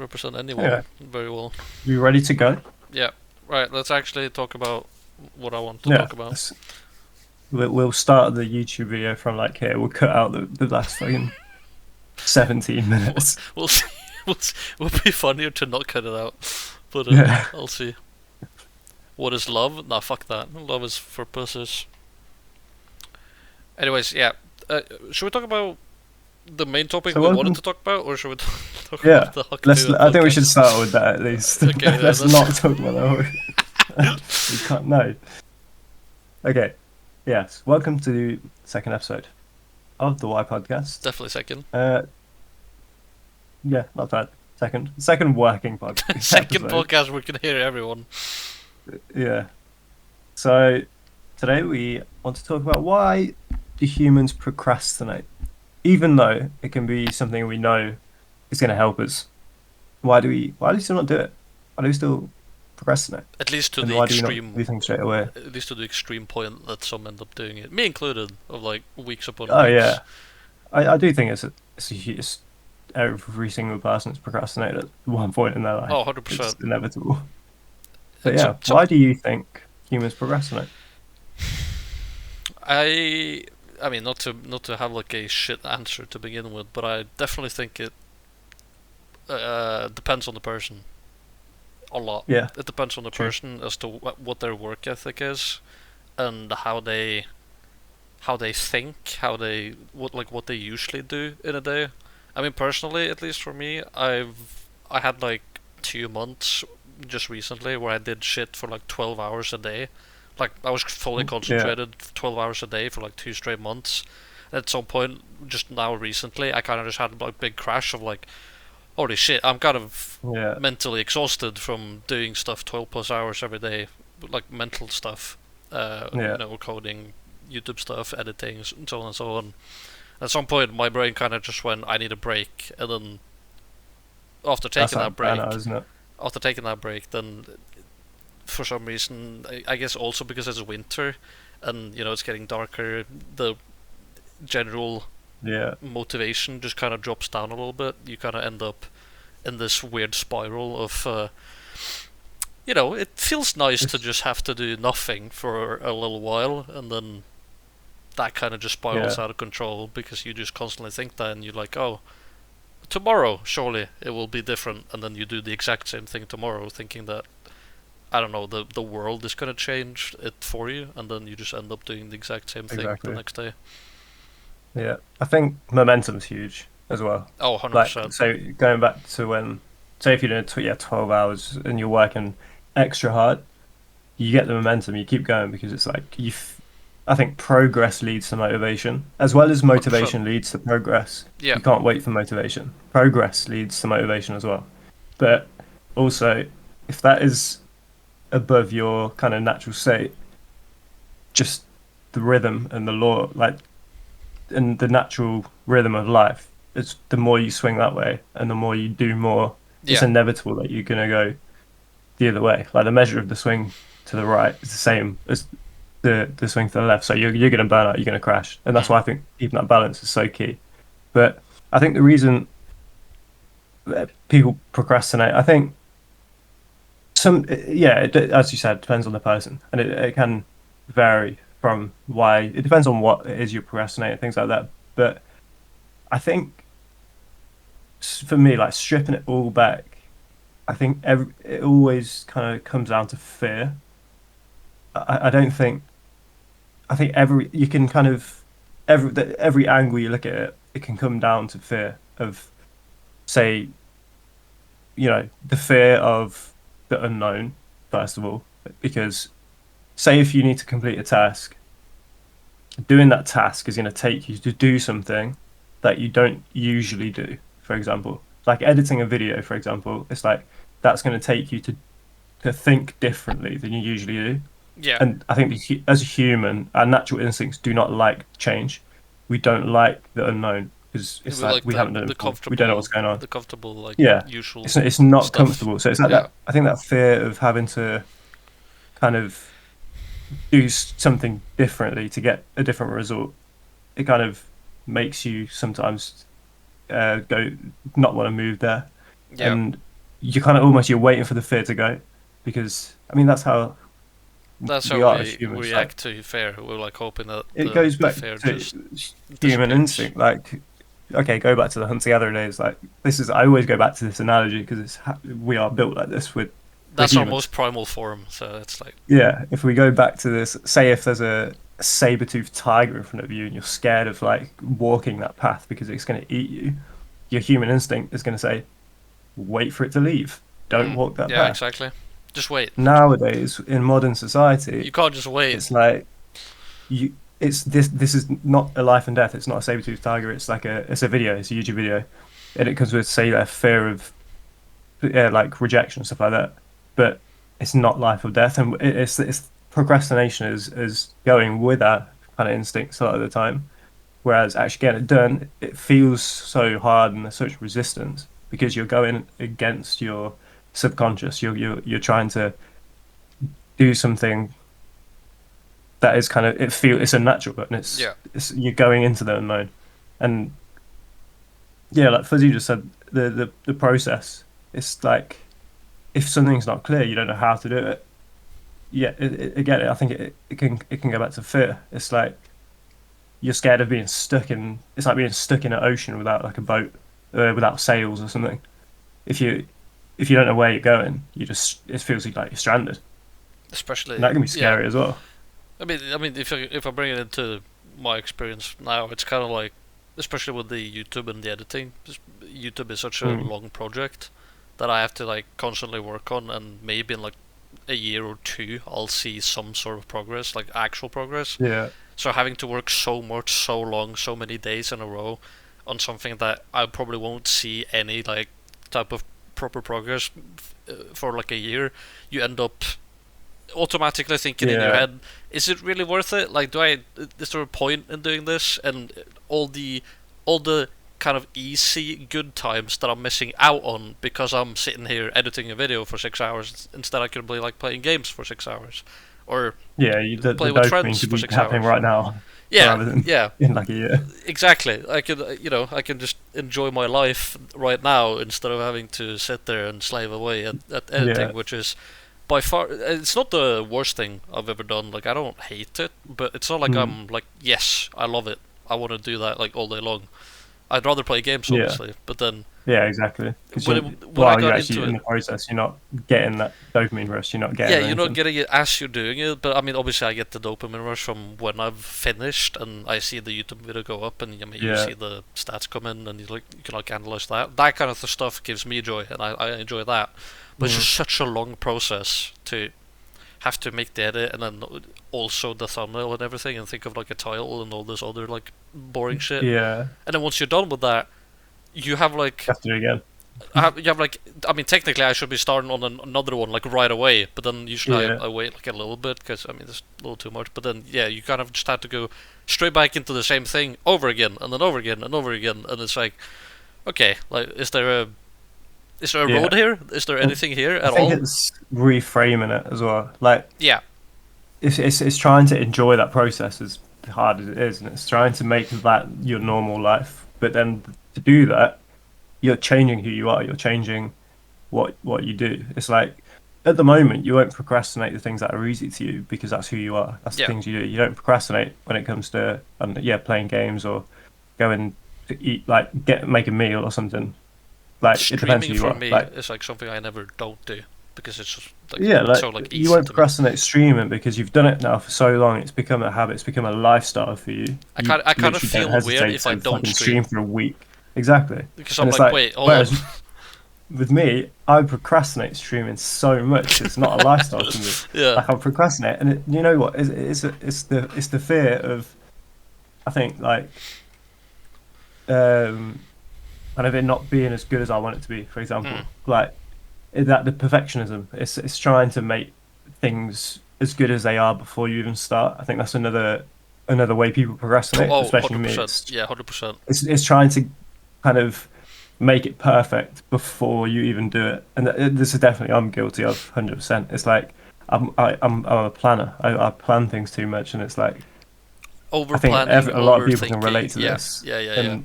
represent anyone Yeah. very well. You ready to go? Yeah. Right. Let's actually talk about what I want to Yeah. talk about. We'll start the YouTube video from like here. We'll cut out the last fucking 17 minutes. We'll see. Would be funnier to not cut it out, but Yeah. I'll see. What is love? Nah, fuck that. Love is for pussies. Anyways, yeah. Should we talk about the main topic So we wanted welcome. to talk about, or should we talk Yeah. about the Huck Let's. David I think we should podcast? start with that at least. Okay, yeah, Let's that's not talk about that. We can't. No. Okay. Yes. Welcome to the second episode of the Y podcast. definitely second. Yeah, not bad. Second working podcast. Second episode. podcast we can hear everyone. Yeah. So today we want to talk about why do humans procrastinate, even though it can be something we know is going to help us. Why do we still not do it? Why do we still procrastinate? At least to And the why do we not extreme. do things straight away? At least to the extreme point that some end up doing it, me included, of like weeks upon Oh weeks. yeah, I do think it's every single person's procrastinated at one point in their life. Oh, 100%. It's inevitable. But And yeah, why do you think humans procrastinate? I mean, not to have like a shit answer to begin with, but I definitely think it depends on the person a lot. Yeah, It depends on the true. person as to what their work ethic is, and how they think, what they usually do in a day. I mean, personally, at least for me, I had like 2 months just recently where I did shit for like 12 hours a day. Like I was fully Yeah, concentrated 12 hours a day for like 2 straight months. At some point, just now recently, I kind of just had like a big crash of like, holy shit, I'm kind of yeah, mentally exhausted from doing stuff 12 plus hours every day, like mental stuff, yeah. coding, YouTube stuff, editing, and so on and so on. At some point, my brain kind of just went, I need a break, and then after That's taking like that break, banner, isn't it? then for some reason, I guess also because it's winter, and it's getting darker, the general Yeah, motivation just kind of drops down a little bit. You kind of end up in this weird spiral of it feels nice to it's just have to do nothing for a little while, and then that kind of just spirals yeah, out of control because you just constantly think that, and you're like, oh, tomorrow surely it will be different, and then you do the exact same thing tomorrow, thinking that I don't know, the world is gonna change it for you, and then you just end up doing the exact same thing the exactly. next day. Yeah, I think momentum's huge as well. Oh, 100 Like, percent. so going back to when, say if you're doing 12 hours and you're working extra hard, you get the momentum, you keep going because it's like I think progress leads to motivation as well as 100%. motivation leads to progress. Yeah. You can't wait for motivation. Progress leads to motivation as well. But also, if that is above your kind of natural state, just the rhythm and the law, like, and the natural rhythm of life, it's the more you swing that way and the more you do more, it's Yeah. inevitable that you're going to go the other way. Like the measure of the swing to the right is the same as the swing to the left. So you're going to burn out, you're going to crash. And that's Mhm. why I think keeping that balance is so key. But I think the reason that people procrastinate, I think as you said, depends on the person. And it can vary from why, it depends on what it is you're procrastinating, things like that. But I think for me, like stripping it all back, I think it always kind of comes down to fear. I don't think I think you can kind of every angle you look at it, it can come down to fear of, say, the fear of the unknown first of all, because say if you need to complete a task, doing that task is going to take you to do something that you don't usually do. For example, like editing a video, for example, it's like that's going to take you to think differently than you usually do. Yeah. And I think as a human, our natural instincts do not like change. We don't like the unknown because We it's like like we haven't done it the before. We don't know what's comfortable, going on. like Yeah, usual it's not stuff. comfortable. So it's like Yeah. that. I think that fear of having to kind of do something differently to get a different result, it kind of makes you sometimes go not want to move there. Yeah. And you kind of almost you're waiting for the fear to go, because I mean that's how That's we how are as we humans. Like react to fear. We're like hoping that it goes the back fear to just human disappears. instinct. Like okay, go back to the hunter gatherer days. Like this is I always go back to this analogy because we are built like this with we're That's our humans. most primal form. So it's like, Yeah, if we go back to this, say if there's a saber-toothed tiger in front of you and you're scared of like walking that path because it's going to eat you, your human instinct is going to say, wait for it to leave. Don't walk that yeah, path. exactly. Just wait. Nowadays, in modern society, You can't just wait. it's like you it's this is not a life and death. It's not a saber-toothed tiger. It's like a video, it's a YouTube video. And it comes with say a fear of like rejection and stuff like that. But it's not life or death, and it's procrastination is going with that kind of instincts a lot of the time. Whereas actually getting it done, it feels so hard and there's such resistance because you're going against your subconscious. You're trying to do something that is kind of it's unnatural, but Yeah. it's you're going into the unknown. And yeah, like Fuzzy just said, the process. It's like if something's not clear, you don't know how to do it. Yeah, again, I think it can go back to fear. It's like you're scared of being stuck in. It's like being stuck in an ocean without like a boat, without sails or something. If you if you don't know where you're going, you just it feels like you're stranded, and Especially, that can be yeah. scary as well. I mean, if I bring it into my experience now, it's kind of like, especially with the YouTube and the editing. YouTube is such a Mm. long project that I have to like constantly work on, and maybe in like a year or two, I'll see some sort of progress, like actual progress. Yeah, So having to work so much, so long, so many days in a row on something that I probably won't see any like type of proper progress for like a year, you end up automatically thinking in your yeah, head, is it really worth it? Like, is there a point in doing this? And all the kind of easy good times that I'm missing out on because I'm sitting here editing a video for 6 hours instead I could be like playing games for 6 hours, or yeah. The play with dopamine friends could for be six happening hours. right now Yeah, rather than yeah, in like a year. exactly. I can just enjoy my life right now instead of having to sit there and slave away at Yeah, editing, which is by far, it's not the worst thing I've ever done. Like, I don't hate it, but it's not like mm. I'm like, yes, I love it. I want to do that like all day long. I'd rather play games, Yeah. obviously, but then Yeah, exactly. Because when I while you're got into actually in it, the process, you're not getting that dopamine rush. You're not yeah, getting you're not anything. getting it as you're doing it, but I mean, obviously, I get the dopamine rush from when I've finished and I see the YouTube video go up, and I mean, you Yeah. see the stats come in, and you can like analyze that. That kind of stuff gives me joy, and I enjoy that. But it's Mm. just such a long process to have to make the edit and then also the thumbnail and everything, and think of like a title and all this other like boring shit. Yeah. And then once you're done with that, you have like Have to do it again. you have like, I mean, technically I should be starting on another one like right away, but then usually Yeah. I wait like a little bit because I mean it's a little too much. But then yeah, you kind of just have to go straight back into the same thing over again and then over again and over again, and it's like, okay, like is there a Yeah. road here? Is there And anything here I at think all? it's reframing it as well. Like Yeah, it's trying to enjoy that process as hard as it is, and it's trying to make that your normal life. But then to do that, you're changing who you are. You're changing what you do. It's like at the moment you won't procrastinate the things that are easy to you because that's who you are. That's the yeah. things you do. You don't procrastinate when it comes to yeah playing games or going to eat like get make a meal or something. Like it depends Streaming who you for are. me Like is like something I never don't do because it's just like yeah, it's like so like you easy won't to me. procrastinate streaming because you've done it now for so long. It's become a habit. It's become a lifestyle for you. You I kind of literally don't feel weird hesitate if I to don't fucking stream stream for a week. Exactly. because And I'm it's like, like wait, hold on. whereas with me, I procrastinate streaming so much. It's not a lifestyle for me. Yeah, Like I procrastinate, and you know what? It's the fear of I think like um kind of it not being as good as I want it to be. For mm. example, like that the perfectionism. It's trying to make things as good as they are before you even start. I think that's another way people procrastinate, Oh, especially me. 100%. Yeah, 100%. It's trying to kind of make it perfect before you even do it. And this is definitely I'm guilty of 100%. It's like I'm a planner. I plan things too much, and it's like Over I think planning, a lot of people can overthinking. relate to Yeah, this, yeah, yeah, yeah.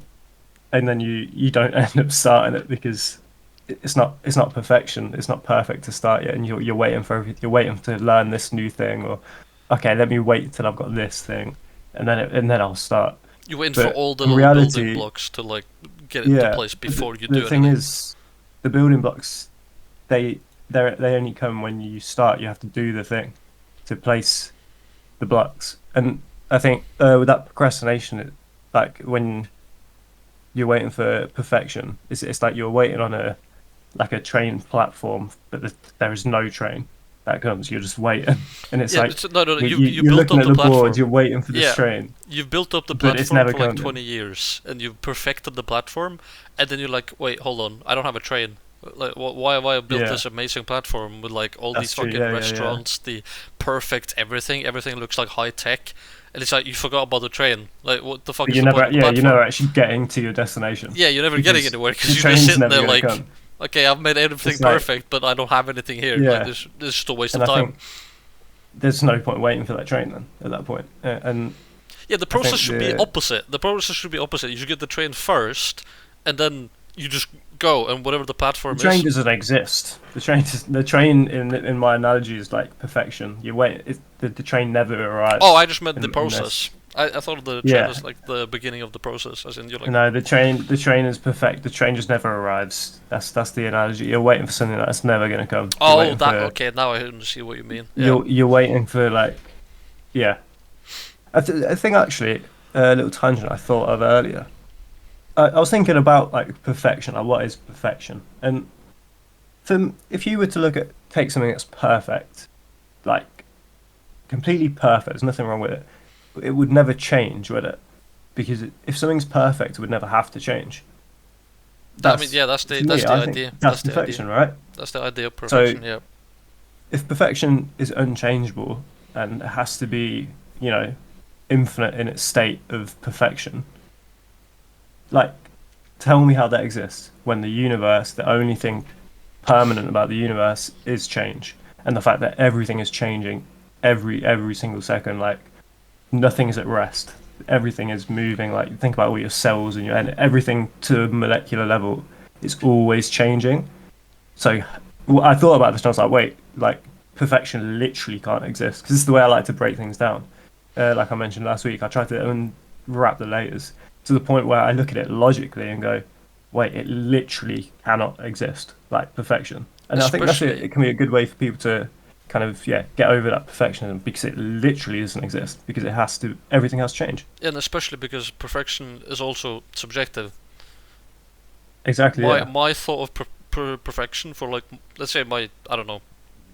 and then you don't end up starting it because it's not perfection. It's not perfect to start yet, and you're waiting for everything. You're waiting to learn this new thing, or okay, let me wait till I've got this thing, and then I'll start. You're waiting for But all the in little building reality, blocks to like get into yeah, place before you the do thing anything. is, the building blocks they only come when you start. You have to do the thing to place the blocks, and I think with that procrastination, like when you're waiting for perfection, it's like you're waiting on a train platform, but there is no train that comes. You're just waiting, and it's Yeah, like no, no, no. You you're built looking up at the the board, platform. you're waiting for this Yeah, train, you've built up the but it's platform never for like coming. 20 years, and you've perfected the platform, and then you're like, wait, hold on, I don't have a train. Like, why have I built Yeah, this amazing platform with like all these that's true. fucking Yeah, yeah, yeah. restaurants, the perfect everything? Everything looks like high tech, and it's like you forgot about the train. Like, what the fuck But is the point of the you're never platform? actually getting to your destination Yeah, you're never getting because anywhere the because you're just train's sitting never there gonna like, come. okay, I've made everything It's like, perfect, but I don't have anything here. Like, yeah, this is just a waste of and I time. think there's no point waiting for that train then at that point. And Yeah, the I process think should be opposite. The process should be opposite. You should get the train first, and then you just go, and whatever the the platform train is. doesn't exist. The train in my analogy is like perfection. You wait, the train never Oh, arrives I just meant the in process. this. I thought the train Yeah, was like the beginning of the process, as in you're like, no, the train is perfect. The train just never arrives. That's the analogy. You're waiting for something that's never gonna come. You're oh, waiting that for okay. Now I see what you mean. Yeah. you're waiting for like yeah. I think actually a little tangent I thought of earlier. I was thinking about like perfection, like what is perfection, and if you were to look at take something that's perfect, like completely perfect, there's nothing wrong with it. It would never change, would it? Because if something's perfect, it would never have to change. I mean, That's yeah. to That's me, the I think idea. that's That's the idea. perfection, right? That's the idea of So perfection. Yeah. if perfection is unchangeable and it has to be, you know, infinite in its state of perfection, like tell me how that exists when the universe, the only thing permanent about the universe is change, and the fact that everything is changing every single second. Like nothing is at rest. Everything is moving. Like think about all your cells and everything to a molecular level is always changing. So I thought about this and I was like, wait, like perfection literally can't exist because this is the way I like to break things down. Like I mentioned last week, I try to unwrap the layers to the point where I look at it logically and go, wait, it literally cannot exist, like perfection. And I think Especially it can be a good way for people to kind of get over that perfectionism because it literally doesn't exist because it has to everything has to change. and especially because perfection is also subjective. Exactly. My Yeah. my thought of perfection for like, let's say my, I don't know,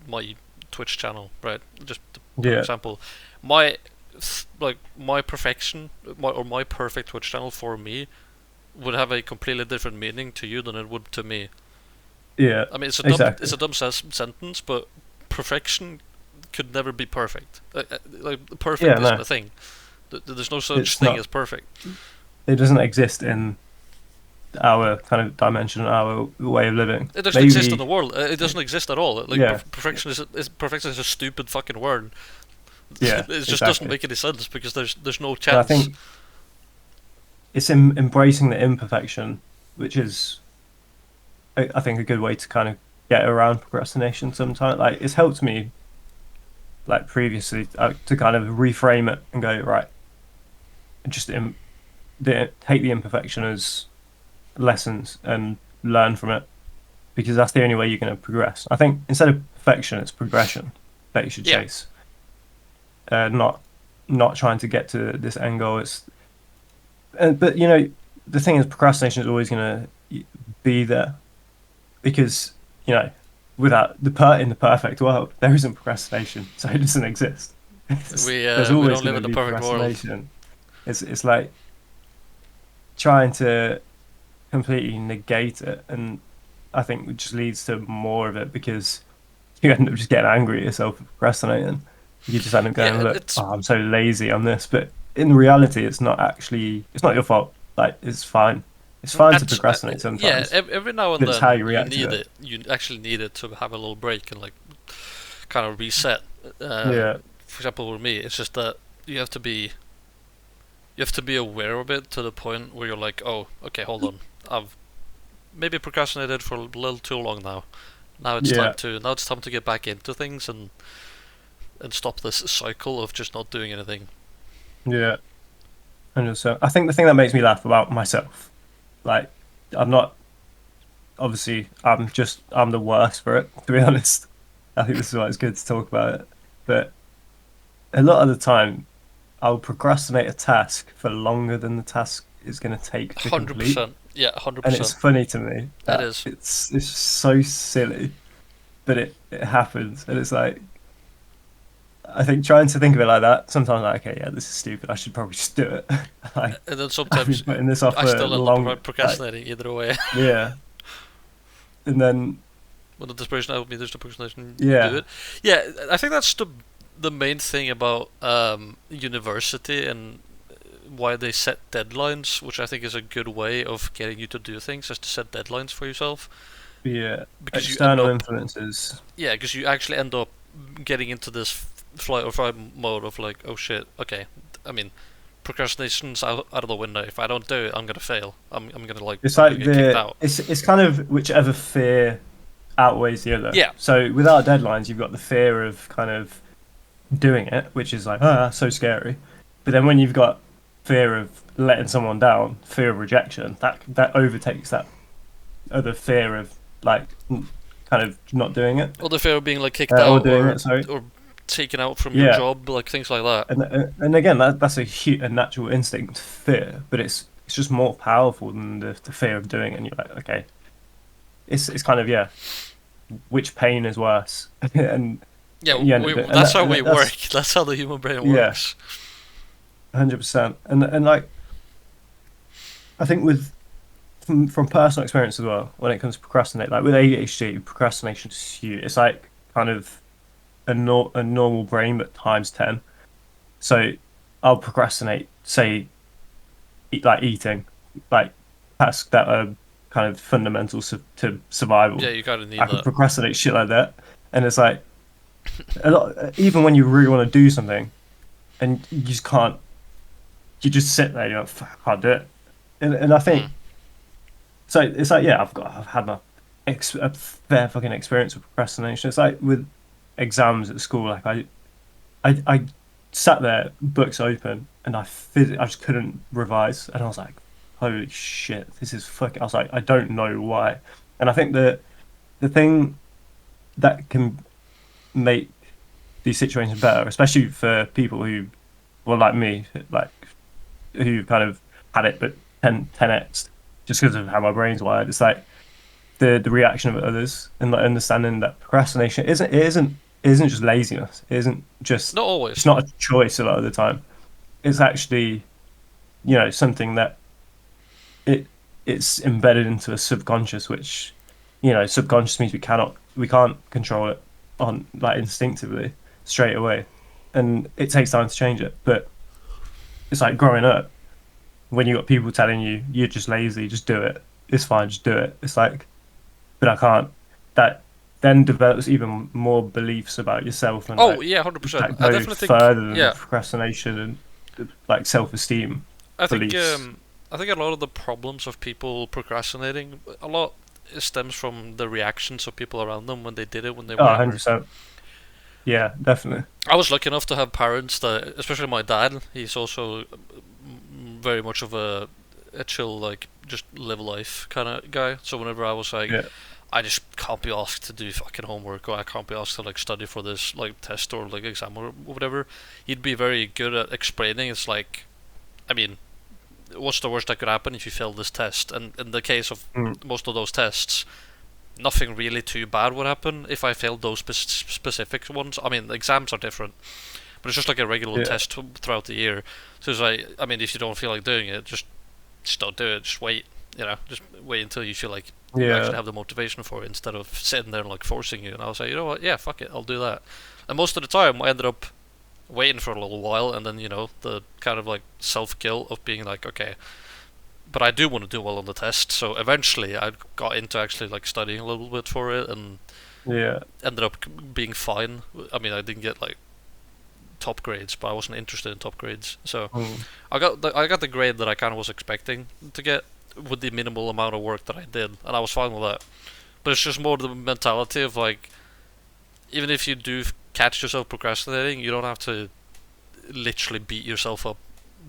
my Twitch channel, right? Just for Yeah. example, my like my perfection, my perfect Twitch channel for me would have a completely different meaning to you than it would to me. Yeah. I mean, it's Exactly. a dumb sentence, but perfection could never be perfect. Like Yeah. perfect isn't No, a thing. There's no such it's thing not. as perfect. It doesn't exist in our kind of dimension, our way of living. It doesn't exist in Maybe. the world. It doesn't exist at all. Like Yeah. perfection is a stupid fucking word. Yeah. It just doesn't Exactly. make any sense because there's no But I chance. think it's embracing the imperfection, which is, I think, a good way to kind of get around procrastination. Sometimes, like it's helped me, like previously, to kind of reframe it and go right, just take the imperfection as lessons and learn from it because that's the only way you're going to progress. I think instead of perfection, it's progression that you should Yeah, chase, not trying to get to this end goal. It's but the thing is, procrastination is always going to be there because you know without in the perfect world there isn't procrastination, so it doesn't exist. There's we always don't going live to in a be perfect world. procrastination. It's like trying to completely negate it, and I think it just leads to more of it because you end up just getting angry at yourself for procrastinating. You just end up Yeah, going, look, it's oh, I'm so lazy on this, but in reality, it's not your fault. Like it's fine to procrastinate yeah. sometimes, Every now and but it's how then you you react to need it. it. You actually need it to have a little break and like kind of reset. Uh, Yeah, for example, with me, it's just that you have to be you have to be aware of it to the point where you're like, oh, okay, hold on, I've maybe procrastinated for a little too long now. Yeah, Now it's time to get back into things and stop this cycle of just not doing anything. yeah. And so I think the thing that makes me laugh about myself, like, I'm not obviously I'm the worst for it, to be honest. I think this is why it's good to talk about it. But a lot of the time, I'll procrastinate a task for longer than the task is going to take to Hundred complete. percent. Yeah, hundred And it's percent. funny to me It that is. it's so silly, but it happens. And it's like, I think trying to think of it like that, sometimes I'm like, okay, yeah, this is stupid. I should probably just do it. Like, And then I've been sometimes putting this off I for still end up long, like, procrastinating either way. yeah. And then, When the desperation out of me, there's the procrastination. You do yeah, it. Yeah, I think that's the main thing about university and why they set deadlines, which I think is a good way of getting you to do things, is to set deadlines for yourself. yeah, Because you end external up, influences. yeah, because you actually end up getting into this flight or fight mode of like, oh shit, okay. I mean, procrastination's out of the window. If I don't do it, I'm gonna fail. It's I'm gonna like get kicked out. it's kind of whichever fear outweighs the other. Yeah, So without deadlines, you've got the fear of kind of doing it, which is like, ah, so scary. But then when you've got fear of letting someone down, fear of rejection, that overtakes that other fear of like kind of not doing it or the fear of being like kicked or out doing it. Sorry, or taken out from your yeah. job, like things like that. And again, that's a natural instinct, fear, but it's just more powerful than the fear of doing it. And you're like, okay, it's kind of yeah, which pain is worse? And Yeah, yeah, that's how we work. that's That's how the human brain yeah, works. 100%. And like I think with from personal experience as well, when it comes to procrastinate, like with ADHD, procrastination is huge. It's like kind of a normal brain, but times 10. So I'll procrastinate, say, like eating, like tasks that are kind of fundamental to Yeah, survival. you kind of I need could that. procrastinate shit like that, and it's like a lot. Even when you really want to do something, and you just can't, you just sit there. You're like, "Fuck, I can't do it," and I Mm. think so. It's like yeah, I've had a fair fucking experience with procrastination. It's like with exams at school. Like I sat there, books open, and I just couldn't revise, and I was like, "Holy shit, this is fucking." I was like, "I don't know why," and I think the thing that can make these situations better, especially for people who, well, like me, like who kind of had it, but 10x, just because of how my brain's wired. It's like the reaction of others and like understanding that procrastination isn't just laziness. It isn't just Not it's always. not a choice a lot of the time. It's actually something that it it's embedded into a subconscious, which subconscious means we can't control it on like instinctively straight away, and it takes time to change it. But it's like growing up when you got people telling you you're just lazy, just do it. It's fine, just do it. It's like, but I can't. That then develops even more beliefs about yourself and Oh like yeah, 100%. that I go definitely think. further than the Yeah, procrastination and like self-esteem I think. beliefs. I think a lot of the problems of people procrastinating, a lot stems from the reactions of people around them when they did it when they Oh, were younger. 100%. Yeah, definitely. I was lucky enough to have parents that, especially my dad, he's also very much of a chill, like just live life kind of guy. So whenever I was like, Yeah. I just can't be asked to do fucking homework, or I can't be asked to like study for this like test or like exam or whatever, he'd be very good at explaining. It's like, I mean, what's the worst that could happen if you fail this test? And in the case of Mm. most of those tests, nothing really too bad would happen if I failed those specific ones. I mean, exams are different, but it's just like a regular Yeah. test throughout the year. So it's like, I mean, if you don't feel like doing it, just don't do it. Just wait. Just wait until you feel like you actually Yeah. have the motivation for it instead of sitting there and like forcing you. And I was like, you know what? Yeah, fuck it, I'll do that. And most of the time, I ended up waiting for a little while, and then the kind of like self guilt of being like, okay, but I do want to do well on the test. So eventually, I got into actually like studying a little bit for it, and Yeah. ended up being fine. I mean, I didn't get like top grades, but I wasn't interested in top grades. So Mm. I got the grade that I kind of was expecting to get, with the minimal amount of work that I did, and I was fine with that. But it's just more the mentality of like, even if you do catch yourself procrastinating, you don't have to literally beat yourself up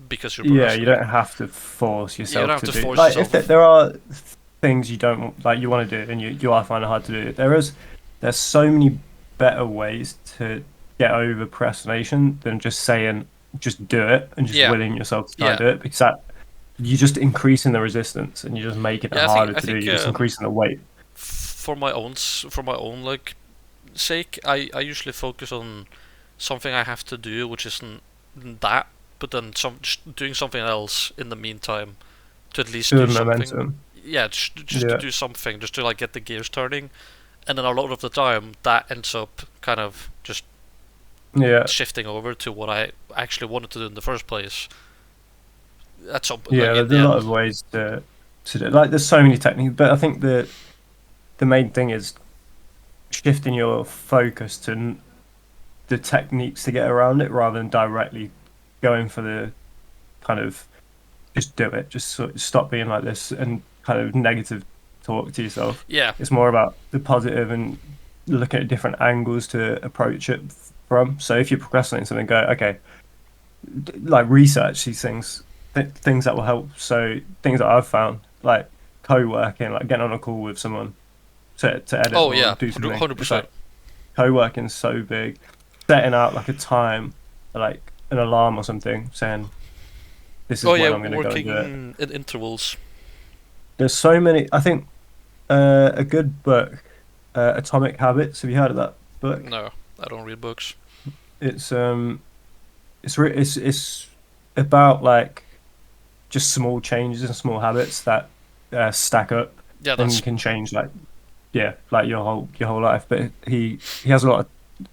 because you're Yeah, you procrastinating. don't have to force You don't yourself have to to do force like if yourself. there are things you don't like you want to do and you are finding it hard to do. There's so many better ways to get over procrastination than just saying just do it and just Yeah, willing yourself to try and yeah, do it because that you're just increasing the resistance and you're just making it yeah. I think harder I to do. think You're just increasing the weight. for my own like sake, I usually focus on something I have to do, which isn't that, but then just doing something else in the meantime to at least do Build something. momentum. Yeah, just to Yeah, do something, just to like get the gears turning, and then a lot of the time that ends up kind of just yeah, shifting over to what I actually wanted to do in the first place. That's like yeah. in There's the a lot end. of ways to do. Like there's so many techniques, but I think the main thing is shifting your focus to the techniques to get around it rather than directly going for the kind of just do it, just sort of stop being like this and kind of negative talk to yourself. Yeah. It's more about the positive and looking at different angles to approach it from. So if you're procrastinating something, go, okay, like research these things, things that will help. So things that I've found, like co-working, like getting on a call with someone to edit Oh or yeah, do something. hundred It's percent. like co-working is so big. Setting out like a time, like an alarm or something, saying this Oh is yeah, when I'm going to go and do it. working in intervals. There's so many. I think a good book, Atomic Habits. Have you heard of that book? No, I don't read books. It's it's about like just small changes and small habits that stack up Yeah, that's and can change like yeah like your whole life. But he has a lot of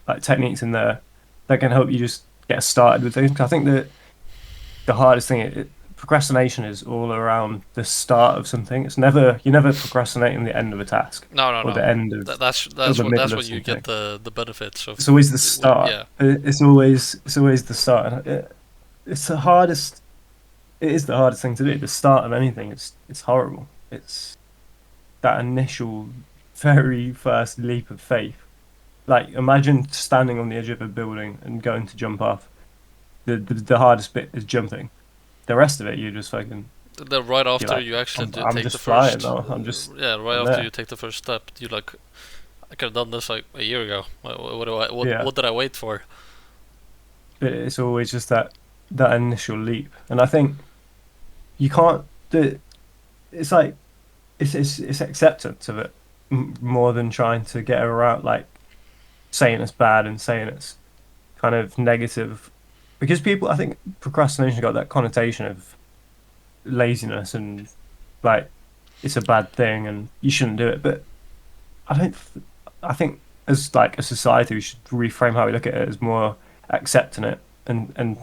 like techniques in there that can help you just get started with things. I think that the hardest thing procrastination is all around the start of something. It's never you're never procrastinating the end of a task no, no, or no. the end of or the That's middle of when you something. get the benefits It's of. always the start. Yeah, It's always the start. And it's the hardest. It is the hardest thing to do. The start of anything. It's horrible. It's that initial, very first leap of faith. Like imagine standing on the edge of a building and going to jump off. The hardest bit is jumping. The rest of it, you just fucking then right you're after like, you actually I'm take the just flying first. now. Yeah, right I'm after you there. take the first step, you like, I could have done this like a year ago. Yeah. What did I wait for? It's always just that initial leap, and I think you can't do. It's like it's acceptance of it more than trying to get around like saying it's bad and saying it's kind of negative, because people I think procrastination got that connotation of laziness and like it's a bad thing and you shouldn't do it, but I don't. I think as like a society, we should reframe how we look at it as more accepting it and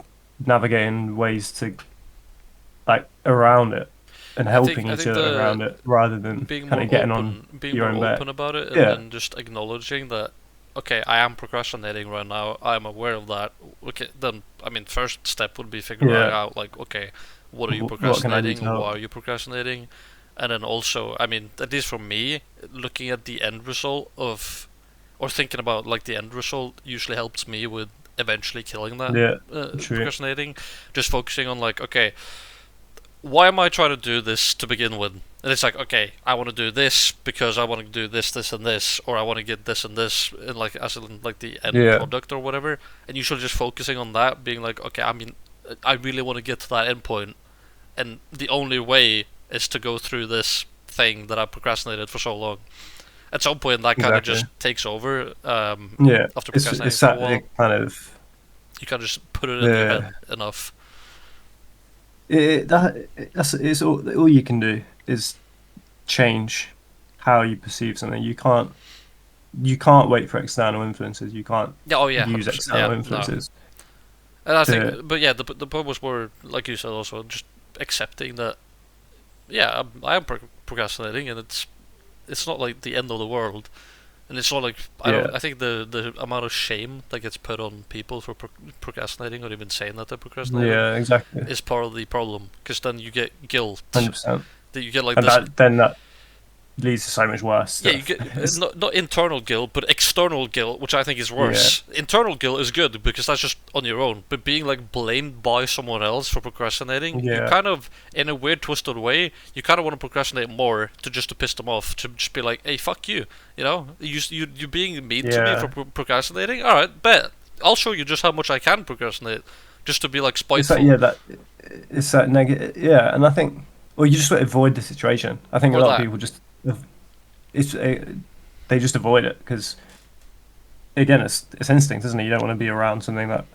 navigating ways to like around it and helping I each think other the around it rather than kind of getting on being your more own open back. about it, and Yeah, then just acknowledging that. Okay, I am procrastinating right now. I'm aware of that. Okay, then I mean, first step would be figuring yeah. out like, okay, what are you What can I do procrastinating? to Why help? are you procrastinating? And then also, I mean, at least for me, looking at the end result of, or thinking about like the end result usually helps me with eventually killing that Yeah, true. procrastinating. Just focusing on like, okay, why am I trying to do this to begin with? And it's like, okay, I want to do this because I want to do this, this, and this, or I want to get this and this, in like as in like the end Yeah, product or whatever. And usually just focusing on that, being like, okay, I mean, I really want to get to that end point, and the only way is to go through this thing that I procrastinated for so long. At some point, that kind of exactly. just takes over. Yeah, After procrastinating it's for a that while, kind of you kind of just put it in your head the enough. that's it's all you can do is change how you perceive something. You can't wait for external influences. You can't Yeah, oh yeah, hundred use percent. Yeah, external no. influences And I to think, but yeah, the point was more, like you said, also just accepting that. Yeah, I am procrastinating, and it's not like the end of the world, and it's not like I don't. yeah I think the amount of shame that gets put on people for procrastinating or even saying that they're procrastinating yeah exactly is part of the problem, because then you get guilt. 100%. You get like and this. that leads to so much worse Yeah, you stuff. get not internal guilt, but external guilt, which I think is Yeah, worse. Internal guilt is good because that's just on your own, but being like blamed by someone else for procrastinating, you yeah, kind of, in a weird twisted way, you kind of want to procrastinate more to piss them off, to just be like, hey, fuck you, you being mean to me for yeah. procrastinating. All right, bet I'll show you just how much I can procrastinate, just to be like It's like spiteful, yeah, that it's that negative. Yeah, and I think well, you just avoid the situation. I think a or lot of that. people just it's they just avoid it because again, it's instinct, isn't it? You don't want to be around something that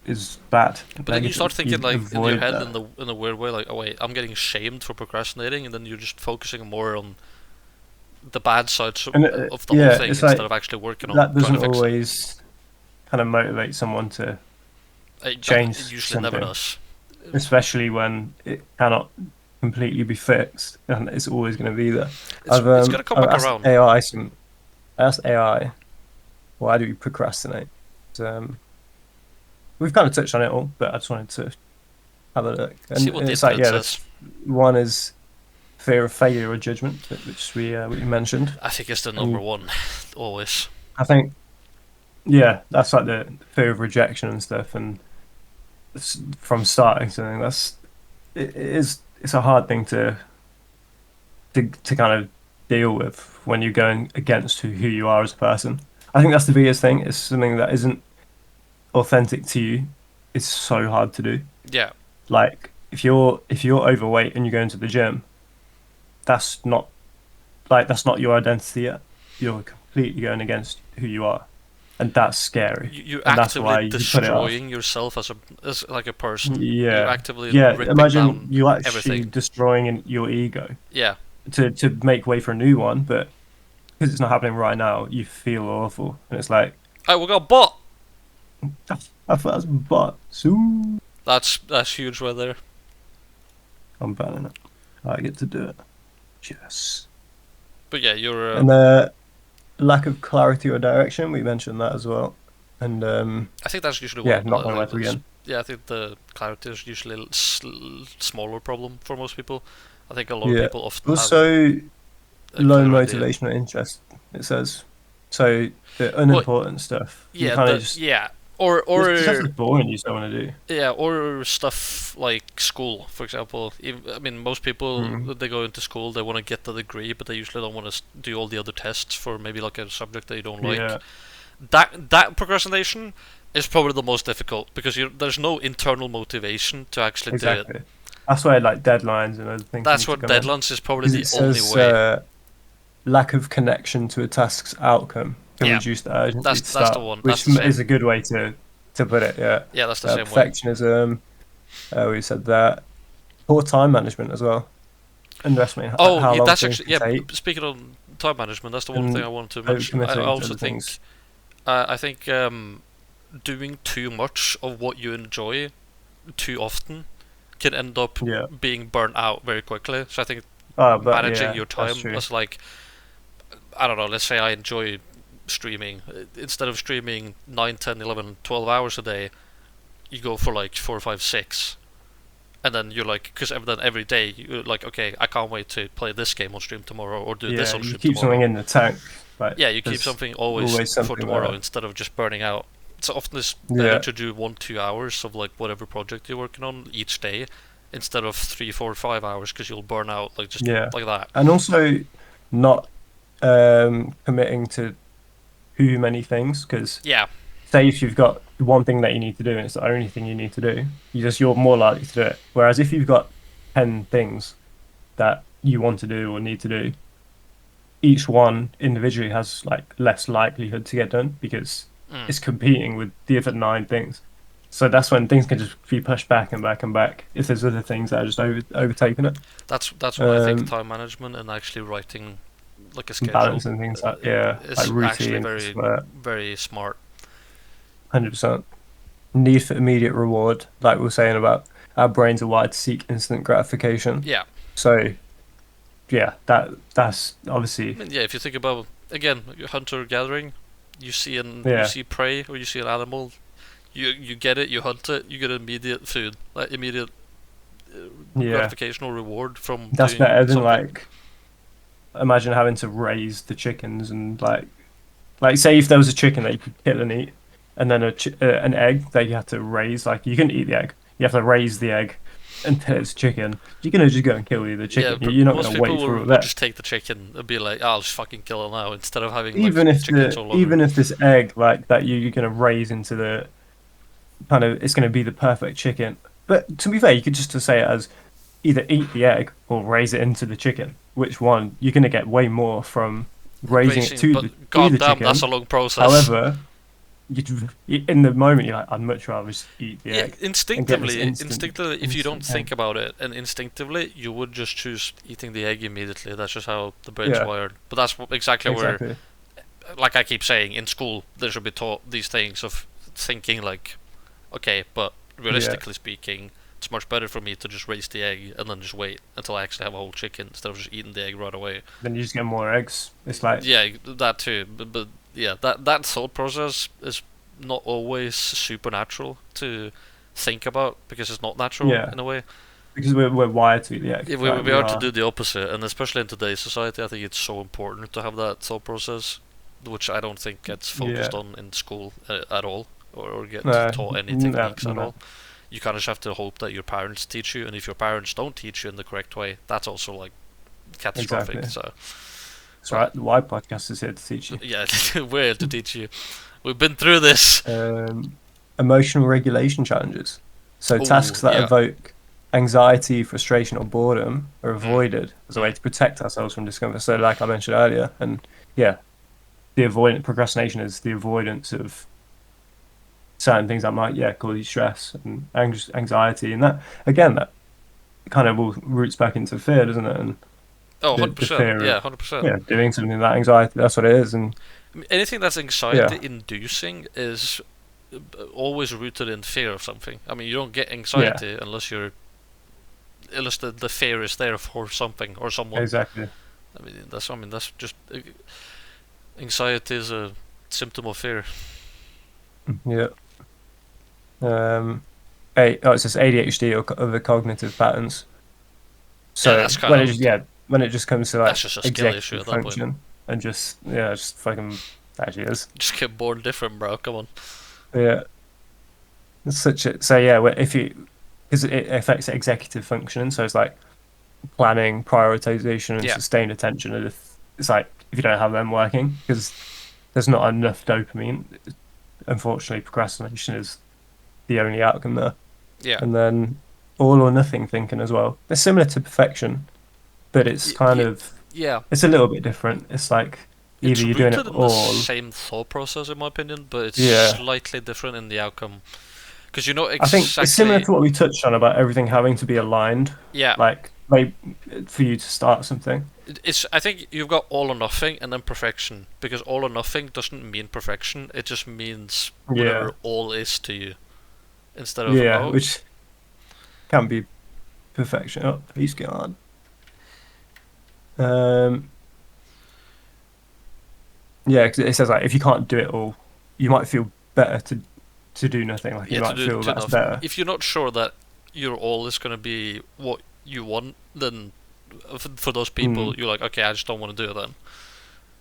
is bad, But then you start negative. thinking You like in your avoid head that. in the weird way, like, oh wait, I'm getting shamed for procrastinating, and then you're just focusing more on the bad sides And of the whole yeah, thing it's instead like of actually working on that trying to doesn't fix it. always kind of motivate someone to It change usually never something, does. especially when it cannot completely be fixed and it's always going to be there. It's gonna come I've back asked around. AI I asked AI why do we procrastinate. Um, we've kind of touched on it all, but I just wanted to have a look. See And what the it's like internet yeah, says. one is fear of failure or judgment, which we mentioned, I think it's the number and one, always. I think yeah, that's like the fear of rejection and stuff, and from starting something it is it's a hard thing to kind of deal with when you're going against who you are as a person. I think that's the biggest thing. It's something that isn't authentic to you. It's so hard to do. Yeah, Like if you're overweight and you go into the gym, that's not that's not your identity yet. You're completely going against who you are, and that's scary. you're And that's actively why you put it off. destroying yourself as like a person. You're Yeah, actively yeah. ripping Imagine down you actually everything. destroying your ego Yeah. to make way for a new one, but because it's not happening right now, you feel awful, and it's like I got bought. I thought that's but soon That's huge right there. I'm banning it. I get to do it. Yes. But yeah, you're. And lack of clarity or direction, we mentioned that as well. And I think that's usually yeah, one. not knowing where to begin. Yeah, I think the clarity is usually a smaller problem for most people. I think a lot of Yeah. people often have Also, a low clear idea. motivation or interest. It says so. The Well, unimportant stuff, you yeah, kind of just this stuff or is boring. You just don't want to do. yeah, or stuff like school, for example. I mean, most people Mm. they go into school, they want to get the degree, but they usually don't want to do all the other tests for maybe like a subject they don't like. Yeah, That procrastination is probably the most difficult because there's no internal motivation to actually do it. exactly. That's where like deadlines and other things That's need to what come in. deadlines is probably Because the it only says way. lack of connection to a task's outcome can Yeah, reduce the urgency to that's the start, one. That's which the same. is a good way to put it. Yeah, Yeah, that's the same way. perfectionism. We said that poor time management as well. Underestimating Oh, how yeah, long that's things actually can yeah. take Speaking of time management, that's the one thing and I wanted to mention. I overcommitting to also other things. think I think doing too much of what you enjoy too often can end up Yeah. being burnt out very quickly. So I think Oh, but managing yeah, your that's time true. as like I don't know, let's say I enjoy streaming. Instead of streaming 9, 10, 11, 12 hours a day, you go for like 4, 5, 6. And then you're like, because then every day you're like, okay, I can't wait to play this game on stream tomorrow or do this Yeah, on you stream keep something tomorrow. in the tank, but Yeah, you keep there's something always always for something tomorrow there. instead of just burning out. So often it's better Yeah, to do 1, 2 hours of like whatever project you're working on each day instead of 3, 4, 5 hours because you'll burn out like just yeah, like that. and also not committing to too many things because Yeah, say if you've got one thing that you need to do and it's the only thing you need to do, you're more likely to do it. Whereas if you've got 10 things that you want to do or need to do, each one individually has like less likelihood to get done because mm. it's competing with the other 9 things. So that's when things can just be pushed back and back and back if there's other things that are just overtaking it. That's when I think Um, time management and actually writing like a and schedule balance and things like yeah, like is actually routine, very like very smart. 100%. Need for immediate reward, like we were saying about our brains are wired to seek instant gratification. Yeah, So yeah, that's I obviously mean, yeah. If you think about again, hunter gathering, you yeah, see prey or you see an animal, you get it, you hunt it, you get immediate food, like immediate Yeah, gratification or reward from that's doing better than something. like imagine having to raise the chickens and like say if there was a chicken that you could kill and eat, and then an egg that you had to raise. Like you couldn't eat the egg, you have to raise the egg until it's chicken. You're gonna just go and kill the Yeah, chicken. You're not most gonna people wait for all would that. just take the chicken and be like, "Oh, I'll just fucking kill it now," instead of having like Even if chickens all over. even if this egg like that you're gonna raise into the kind of it's gonna be the perfect chicken. But to be fair, you could just say it as either eat the egg or raise it into the chicken. Which one? You're gonna get way more from raising it Racing, but to the goddamn, that's a chicken. long process. However, in the moment you're like, I'd much rather just eat the Yeah, egg and get this instinctively, if you don't instant think egg. about it, and instinctively, you would just choose eating the egg immediately. That's just how the brain's Yeah, wired. But that's exactly where, exactly. like I keep saying, in school, they should be taught these things of thinking like, okay, but Yeah. realistically speaking, it's much better for me to just raise the egg and then just wait until I actually have a whole chicken instead of just eating the egg right away. Then you just get more eggs. It's like, Yeah, that too. But yeah, that thought process is not always supernatural to think about because it's not natural yeah, in a way. because we're wired to eat the egg. Yeah, Like we we are to are. do the opposite, and especially in today's society, I think it's so important to have that thought process, which I don't think gets focused Yeah. on in school at all, or get No, taught any no, techniques at no. all. You kind of just have to hope that your parents teach you, and if your parents don't teach you in the correct way, that's also like catastrophic. Exactly. So, That's but right. The Y podcast is here to teach you. yeah, we're here to teach you. We've been through this. Um, Emotional regulation challenges. So Oh tasks that yeah. evoke anxiety, frustration, or boredom are Mm, avoided as a way mm. to protect ourselves from discomfort. So, like I mentioned earlier, and yeah, the avoidance procrastination is the avoidance of certain things that might cause you stress and anxiety, and that again that kind of all roots back into fear, doesn't it? And Oh, the 100%. fear Yeah, of 100%. doing something that anxiety, that's what it is. And I mean, anything that's yeah, anxiety inducing is always rooted in fear of something. I mean, you don't get yeah, anxiety unless the fear is there for something or someone. exactly. I mean that's just anxiety is a symptom of fear. Yeah. um it says ADHD or other cognitive patterns. Yeah, So that's kind of when it just comes to that's like just a skill issue executive at that point. function and just fucking actually is. Just get born different, bro. Come on. Yeah, it's such a so yeah. If you because it affects executive function, so it's like planning, prioritization, and Yeah, sustained attention. And if it's like if you don't have them working because there's not enough dopamine, unfortunately, procrastination is the only outcome there. yeah, And then all or nothing thinking as well. They're similar to perfection, but it's kind of yeah. it's a little bit different. It's like either It's you're doing it rooted in the all, same thought process, in my opinion, but it's yeah. slightly different in the outcome. Because you know I think it's similar exactly. to what we touched on about everything having to be aligned, Yeah, like for you to start something. it's. I think you've got all or nothing and then perfection. Because all or nothing doesn't mean perfection. It just means Yeah, whatever all is to you. Instead of yeah, oh which can be perfection. Oh, he's gone. Um, yeah, 'cause it says like if you can't do it all, you might feel better to do nothing. Like yeah, you to might do feel to that's nothing. better. If you're not sure that your all is gonna be what you want, then for those people, Mm, you're like, okay, I just don't want to do it then.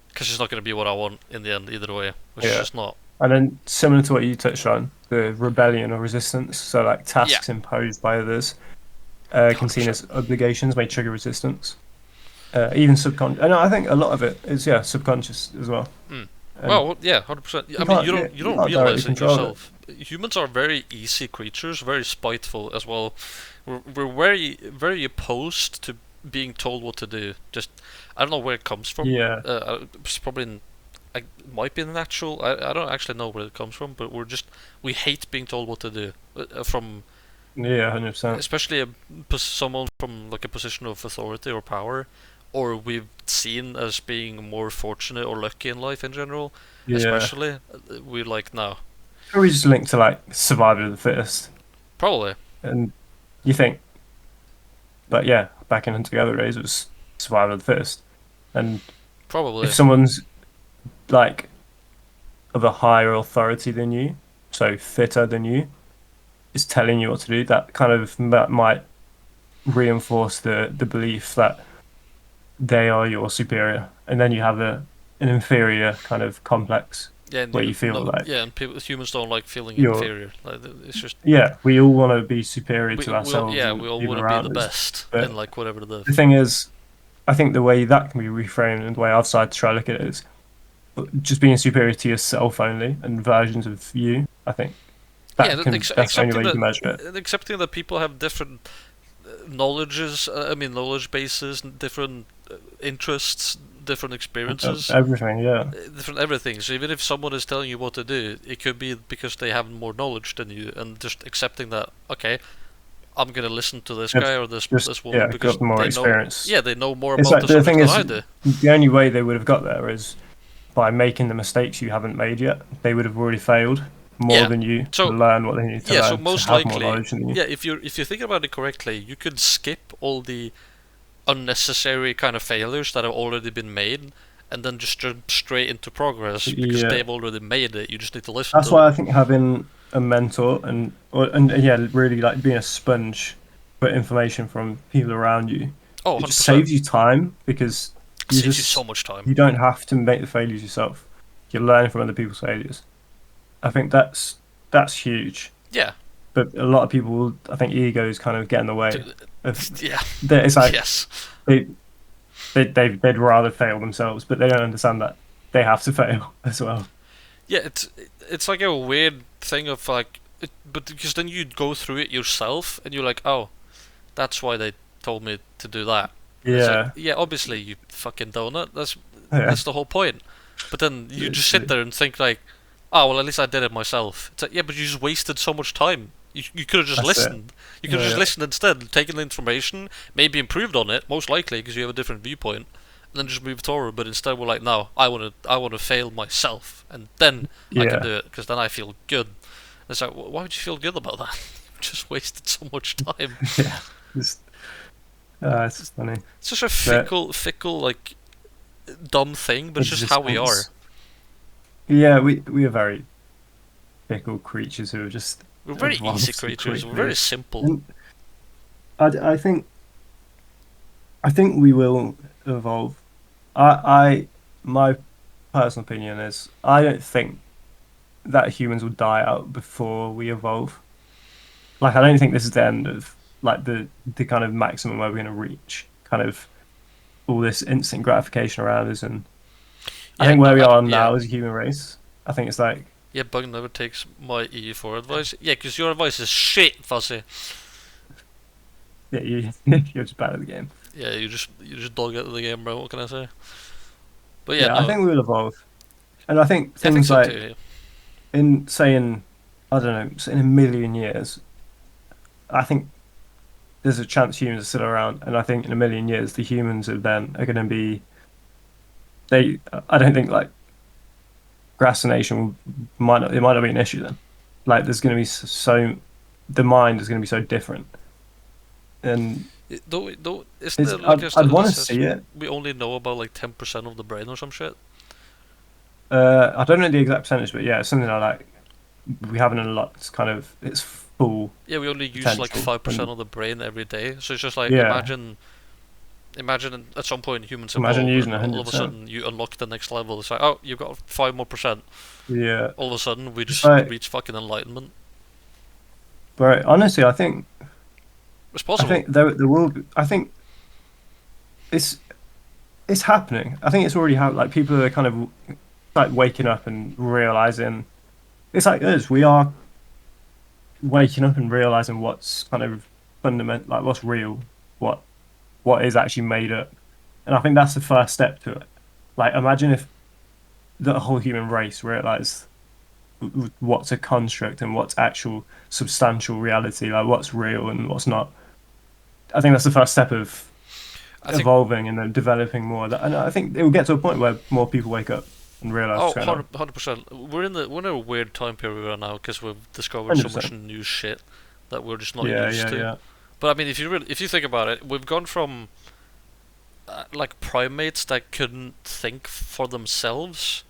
Because it's not gonna be what I want in the end either way, which is yeah. just not. And then similar to what you touched on, the rebellion or resistance. So like Yeah, tasks imposed by others can seen 100%. as obligations may trigger resistance. Even subconscious. And I think a lot of it is subconscious as well. Mm. And Well, yeah, 100%. I mean, you you don't can't directly realize it control it. yourself. Humans are very easy creatures, very spiteful as well. We're very opposed to being told what to do. Just I don't know where it comes from. Yeah, It's probably it might be natural. I don't actually know where it comes from, but we hate being told what to do. From yeah, 100%. especially someone from like a position of authority or power, or we've seen as being more fortunate or lucky in life in general, Yeah, especially, we're like, no, probably just linked to like survival of the fittest. probably, And you think, but yeah, back in Hunter Gatherer days, it was survival of the fittest. And if probably, someone's like of a higher authority than you, so fitter than you, is telling you what to do, that kind of might reinforce the belief that they are your superior, and then you have an inferior kind of complex Yeah, and where you feel like yeah, and people, humans don't like feeling you're. inferior. Like it's just Yeah, we all want to be superior to we all, ourselves yeah, and we all people want to be the around us. best in But like whatever the the thing is, I think the way that can be reframed and the way I've tried to try to look at it is just being superior to yourself only and versions of you. I think yeah, that's the only way you can measure it. accepting that people have different knowledges. I mean, knowledge bases, different interests, different experiences, Everything, yeah. different everything. So even if someone is telling you what to do, it could be because they have more knowledge than you, and just accepting that. Okay, I'm gonna listen to this They've guy or just this woman yeah because got more they know. experience. Yeah, they know more It's about like the the subject thing than is I do. the only way they would have got there is by making the mistakes you haven't made yet. They would have already failed more Yeah. than you to So learn what they need to yeah, so learn to most have more likely, knowledge than you. yeah, if you think about it correctly, you could skip all the unnecessary kind of failures that have already been made, and then just jump straight into progress because Yeah, they've already made it. You just need to listen that's to them. why I think having a mentor and yeah, really like being a sponge for information from people around you, Oh, it just 100%. saves you time because you Saves you so just much time. you don't have to make the failures yourself. You're learning from other people's failures. I think that's huge. Yeah. But a lot of people, I think, egos kind of get in the way To, of yeah. that. It's like Yes. they they'd rather fail themselves, but they don't understand that they have to fail as well. Yeah, it's like a weird thing of like, but because then you go through it yourself and you're like, oh, that's why they told me to do that. And it's like, Yeah, yeah, obviously you fucking donut. yeah, That's the whole point. But then you just sit literally. there and think like, oh well, at least I did it myself. It's like, yeah, but you just wasted so much time. You could have just That's it. listened. You could have just Yeah, listened instead, taken the information, maybe improved on it, most likely because you have a different viewpoint, and then just moved forward. But instead, we're like, no, I want to fail myself, and then I can yeah, do it because then I feel good. And it's like, why would you feel good about that? You just wasted so much time. yeah. Just, it's just funny. It's just a But fickle, like dumb thing, but it's just how we are. existence. Yeah, we are very fickle creatures who have just We're very evolved easy so creatures. We're very quickly. simple. And I think we will evolve. I my personal opinion is I don't think that humans will die out before we evolve. Like I don't think this is the end of like the kind of maximum where we're going to reach. Kind of all this instant gratification around us, and I Yeah, think no, where we are yeah, now as a human race, I think it's like yeah. Bug never takes my EU4 advice. Yeah, because your advice is shit, Fuzzy. yeah, you're just bad at the game. Yeah, you just dog out of the game, bro. What can I say? But yeah, Yeah, I no, think we will evolve, and I think I think things so like too. in saying I don't know, say in a million years, I think there's a chance humans are still around, and I think in a million years the humans of then are going to be they. I don't think like procrastination might not it might not be an issue then. Like there's going to be so the mind is going to be so different, and Though, isn't there like a I'd study that want to says see it. we only know about like 10% of the brain or some shit? I don't know the exact percentage, but yeah, it's something I like. We haven't unlocked kind of its full Yeah, we only use like potential, 5% and of the brain every day. So it's just like yeah, imagine at some point humans imagine evolve using and all of a 100%. sudden you unlock the next level. It's like, oh, you've got 5 more percent. Yeah, All of a sudden we it's just like, reach fucking enlightenment. but honestly, It's I possible. think there will be. I think it's it's happening. I think it's already happened. Like people are kind of like waking up and realizing it's like us. We are waking up and realizing what's kind of fundamental, like what's real, what is actually made up. And I think that's the first step to it. Like imagine if the whole human race realized what's a construct and what's actual substantial reality, like what's real and what's not. I think that's the first step of I think, evolving and then developing more. And I think it will get to a point where more people wake up and realize oh, what's going on. 100%. We're in a weird time period right now because we've discovered so much 100%. new shit that we're just not Yeah, used yeah, to. yeah. But I mean, if you think about it, we've gone from like primates that couldn't think for themselves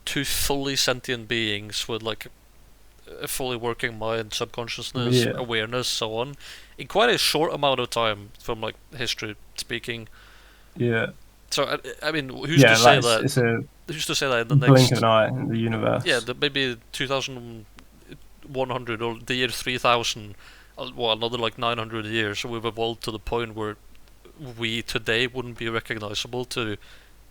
to fully sentient beings with like a fully working mind, subconsciousness, Yeah, awareness, so on, in quite a short amount of time, from like history speaking. yeah, So I mean, who's to yeah. say Like that? it's a Who's to say that in the blink of next, an eye in the yeah, universe. maybe 2100 or the year 3000, well, another like 900 years, so we've evolved to the point where we today wouldn't be recognizable to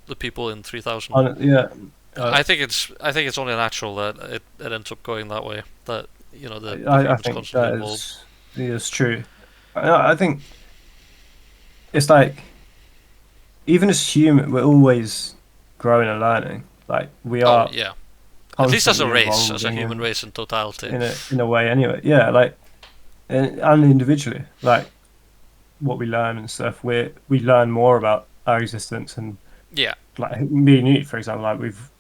the people in 3000. Yeah, uh, I think it's only natural that it ends up going that way. That the I humans think constantly that evolve. is true. I think it's like even as human, we're always growing and learning. Like we Oh are yeah, at least as a constantly race, as a evolving human and race in totality. in a way anyway. Yeah, like and individually, like what we learn and stuff, we learn more about our existence and Yeah, like me and you, for example, like we've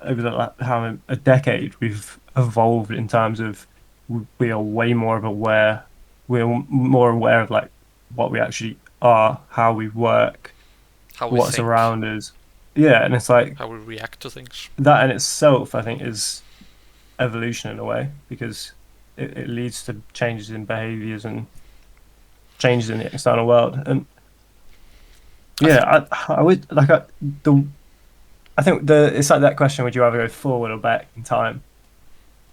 over the how a decade we've evolved in terms of we are way more of aware, we're more aware of like what we actually are, how we work, how we what's think, around us. Yeah, and it's like how we react to things. that in itself, I think, is evolution in a way because it leads to changes in behaviors and changes in the external world. And I think yeah, I would like I think it's like that question: would you rather go forward or back in time?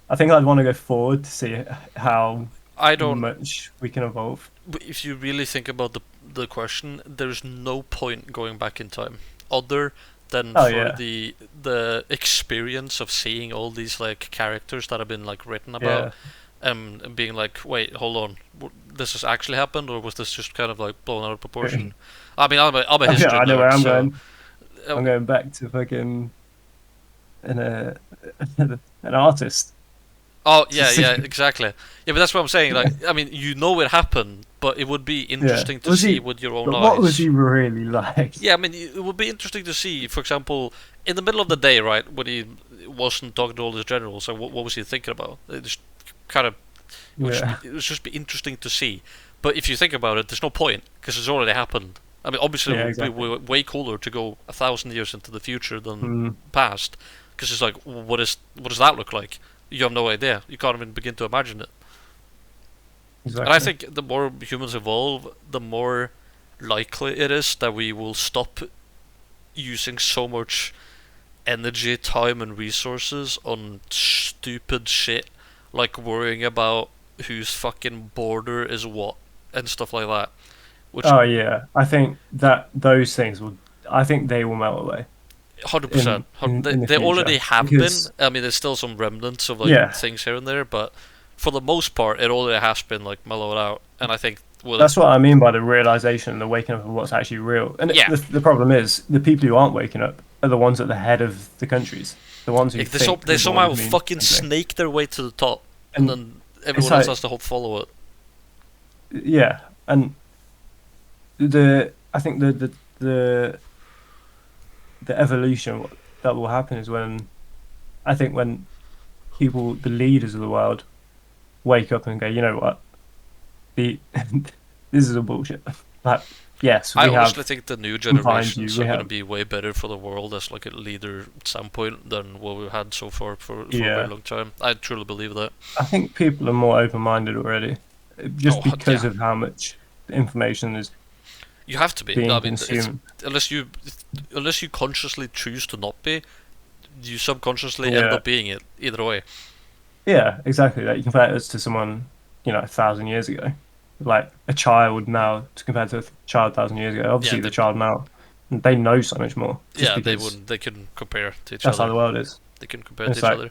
I think I'd want to go forward to see how I don't. much we can evolve. If you really think about the question, there's no point going back in time, other than Oh for yeah, the experience of seeing all these like characters that have been like written about, yeah, and being like, wait, hold on, this has actually happened, or was this just kind of like blown out of proportion? I mean, I'm a oh, yeah. history I know where nerd, I'm so going. uh, I'm going back to fucking an an artist oh to yeah, yeah, see. exactly. Yeah, but that's what I'm saying. Like, I mean, it happened, but it would be Yeah, interesting to was see he? with your own But what was eyes. he really like? Yeah, I mean, it would be interesting to see, for example, in the middle of the day, right, when he wasn't talking to all his generals. So what was he thinking about? It just kind of Yeah, it would just be interesting to see. But if you think about it, there's no point because it's already happened. I mean, obviously, yeah, it would be exactly. way cooler to go 1,000 years into the future than Mm, past, because it's like, what does that look like? You have no idea. You can't even begin to imagine it. And I exactly. think the more humans evolve, the more likely it is that we will stop using so much energy, time, and resources on stupid shit like worrying about whose fucking border is what and stuff like that. Which Oh yeah, I think that those things will. I think they will melt away 100%, they, in the they already future have been. because I mean, there's still some remnants of like yeah, things here and there, but for the most part, it already has been like mellowed out. And I think with that's what I mean by the realization and the waking up of what's actually real. And yeah, the problem is the people who aren't waking up are the ones at the head of the countries, the ones who if think they that the somehow world means fucking something. snake their way to the top, and And then it's everyone else like has to follow it. yeah, and the I think the evolution that will happen is when I think when people, the leaders of the world, wake up and go, you know what, the this is a bullshit. Like, yes, I we honestly have think the new confined generations you. are We going to have, be way better for the world as like a leader standpoint than what we've had so far for a very yeah. long time. I truly believe that. I think people are more open-minded already, just Oh because yeah, of how much information is you have to be. I being mean, it's consumed. unless you unless you consciously choose to not be, you subconsciously end Yeah, up being it either way. yeah, exactly. Like you compare us to someone, 1,000 years ago, like a child now to compare to a child 1,000 years ago. Yeah, Obviously, the child now they know so much more just they because wouldn't. They couldn't compare to each that's how other. the world is. They couldn't compare And to it's each like, other,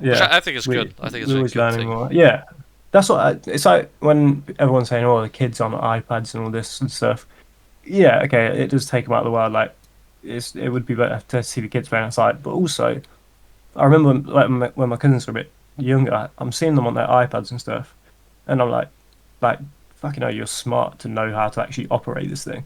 which yeah, I think is we good. I think it's we're a always good learning thing. more. Yeah, that's what it's like when everyone's saying, "Oh, the kids on iPads and all this and stuff." Yeah, okay, it does take them out of the world. Like, it would be better to see the kids playing outside. But also, I remember like when my cousins were a bit younger, I'm seeing them on their iPads and stuff, and I'm like, fucking hell, you're smart to know how to actually operate this thing.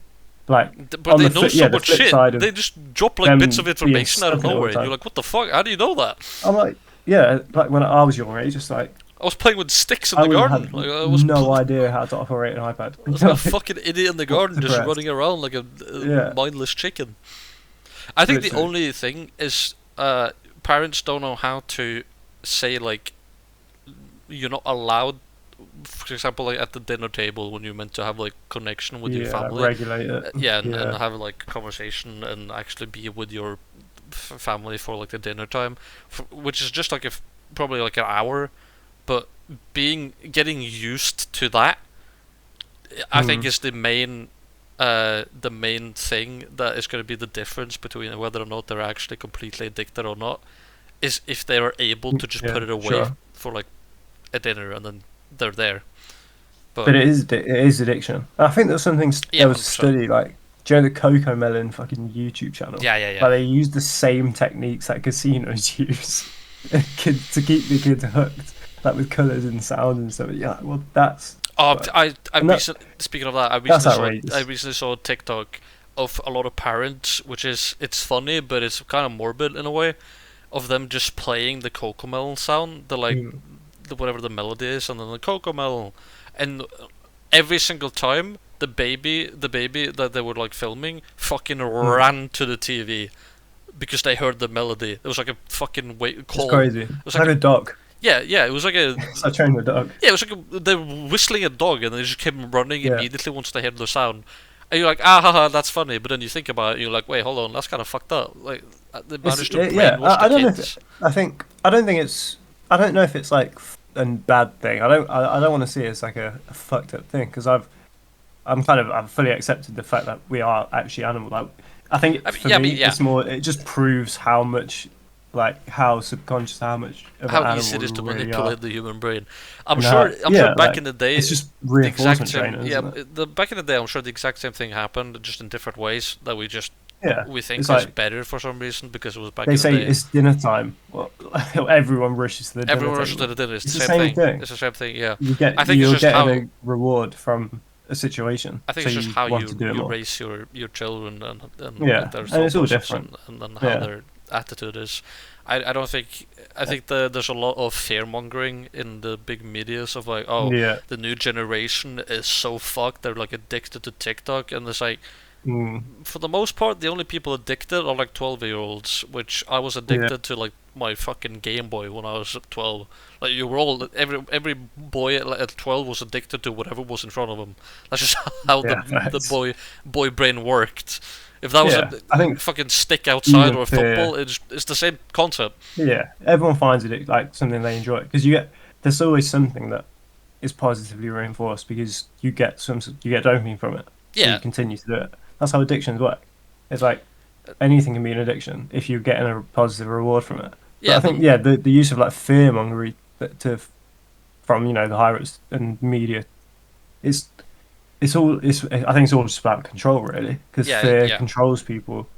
Like But on they the know flip, so yeah, the much flip shit. side They of just drop like bits of them being information out of stuck in it all nowhere, the and you're time, like, "What the fuck? How do you know that?" I'm like, yeah, like when I was your age, just like I was playing with sticks in I the would have garden. had Like no idea how to operate an iPad. I was like a fucking idiot in the What garden, to just press? running around like a Yeah, mindless chicken. I think the literally. only thing is, parents don't know how to say like you're not allowed, for example, like at the dinner table when you're meant to have like connection with your Yeah, like family, regulate it. yeah, and Yeah. have like conversation and actually be with your family for like the dinner time, which is just like probably like an hour, but getting used to that, I think Mm. is the main thing that is going to be the difference between whether or not they're actually completely addicted or not, is if they are able to just Yeah, put it away sure. for like a dinner and then they're there. But But it is addiction. I think there was something yeah, there was a 100%. study like do you know the Coco Melon fucking YouTube channel? Yeah, yeah, yeah. Like they use the same techniques that casinos use kids to keep the kids hooked, like with colours and sound and stuff. Yeah, well that's Oh, work. I And that recently, speaking of that, that's I outrageous. recently saw a TikTok of a lot of parents, which is it's funny, but it's kind of morbid in a way, of them just playing the Cocomelon sound, the like Mm. the whatever the melody is, and then the Cocomelon, and every single time the baby that they were like filming, fucking Mm. ran to the TV because they heard the melody. It was like a fucking wait It's call. crazy. It was It's like like a a dog. yeah, yeah. It was like a It's like training a dog. yeah. It was like they were whistling a dog, and they just came running Yeah. immediately once they heard the sound. And you're like, ah, haha, that's funny. But then you think about it, and you're like, wait, hold on, that's kind of fucked up. Like, they managed to Yeah. brainwash the I don't know if kids. I don't think it's I don't know if it's like a bad thing. I don't want to see it as like a fucked up thing because I've fully accepted the fact that we are actually animals. Like I think I mean, for yeah, I mean, me yeah. it's more it just proves how much like how subconscious how much of an How easy animal it we is to really are manipulate the human brain. and how I'm sure yeah back like in the day, it's just the exact reinforcement same. training, Yeah, isn't it? the back in the day, I'm sure the exact same thing happened, just in different ways that Yeah, we it's think is like better for some reason because it was back they in the say day. it's dinner time. Well, everyone rushes to the dinner Everyone rushes to table. the dinner. It's the It's the same same thing. thing. It's the same thing. Yeah, I You think it's you're just getting how a reward from a situation, I think so it's just you how want to do it you more. raise your children and like Yeah, their and thought it's all process different. and how Yeah, their attitude is. I don't think I think there's a lot of fear mongering in the big medias of like, oh, yeah, the new generation is so fucked, they're like addicted to TikTok, and it's like, mm, for the most part the only people addicted are like 12-year-olds, which I was yeah, addicted to like my fucking Game Boy when I was 12. Like you were all every boy at 12 was addicted to whatever was in front of him. That's just how yeah. the Facts. boy brain worked. If that was a Yeah, I think fucking stick outside even or a football, fear. it's the same concept. Yeah, everyone finds it like something they enjoy because you get there's always something that is positively reinforced because you get dopamine from it, so you Yeah, continue to do it. That's how addictions work. It's like anything can be an addiction if you're getting a positive reward from it. But yeah, I think the yeah, the use of like fear mongering to from the pirates and media is it's I think it's all just about control really because yeah, fear yeah. controls people.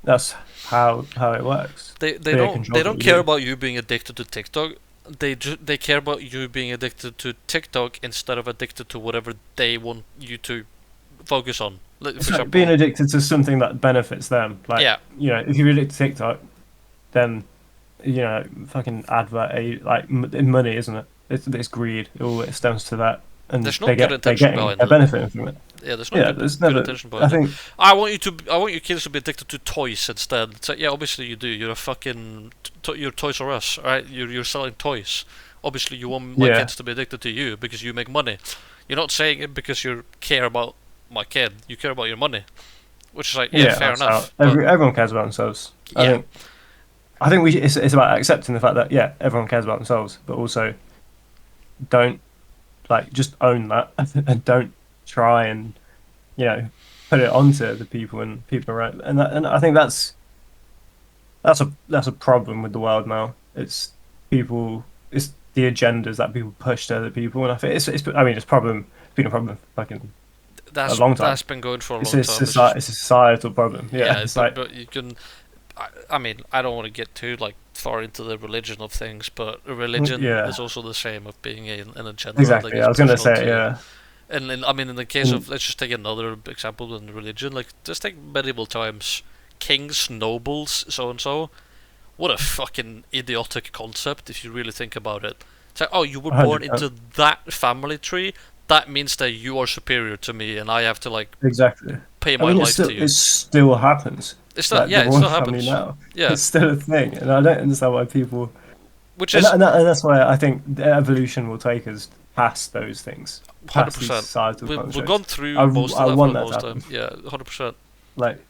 That's how it works. Fear They controls what don't you care do. about you being addicted to TikTok. They care about you being addicted to TikTok instead of addicted to whatever they want you to focus on. Like, for It's like being example, addicted to something that benefits them. Like, yeah, if you're addicted to TikTok, then, fucking like money, isn't it? It's greed. It stems to that, and there's no good intention behind they're it. benefiting from it. Yeah, there's no Yeah, there's good never. intention I behind it. think, I want your kids to be addicted to toys instead. It's like, yeah, obviously you do. You're a fucking you're Toys R Us, right? You're selling toys. Obviously you want my yeah, kids to be addicted to you because you make money. You're not saying it because you care about my kid. You care about your money, which is like, yeah, yeah. fair That's how enough. But everyone cares about themselves. yeah, I think it's about accepting the fact that yeah, everyone cares about themselves, but also don't like just own that and don't try and you know put it onto the people and people around. And I think that's a problem with the world now. It's the agendas that people push to other people, and I think I mean it's been a problem for fucking a long time. that's been going for a It's long time. It's just it's a societal problem. Yeah, yeah, it's like but you can. I mean, I don't want to get too like far into the religion of things, but religion yeah, is also the same of being an agenda that exactly. is I was gonna personal say to you. yeah. And I mean, in the case Mm, of, let's just take another example in religion, like just take medieval times, kings, nobles, so and so. What a fucking idiotic concept if you really think about it. It's like, oh, you were born 100%. into that family tree. That means that you are superior to me, and I have to like Exactly. pay I my mean, life to it you. still happens. It's not. Like Yeah, the it royal still family happens. now, Yeah, it's still a thing, and I don't understand why people which is And that's why I think the evolution will take us past those things, hundred past these percent. societal We've gone constructs. I through most of I that for want the that to most happen. time. Yeah, 100%. Like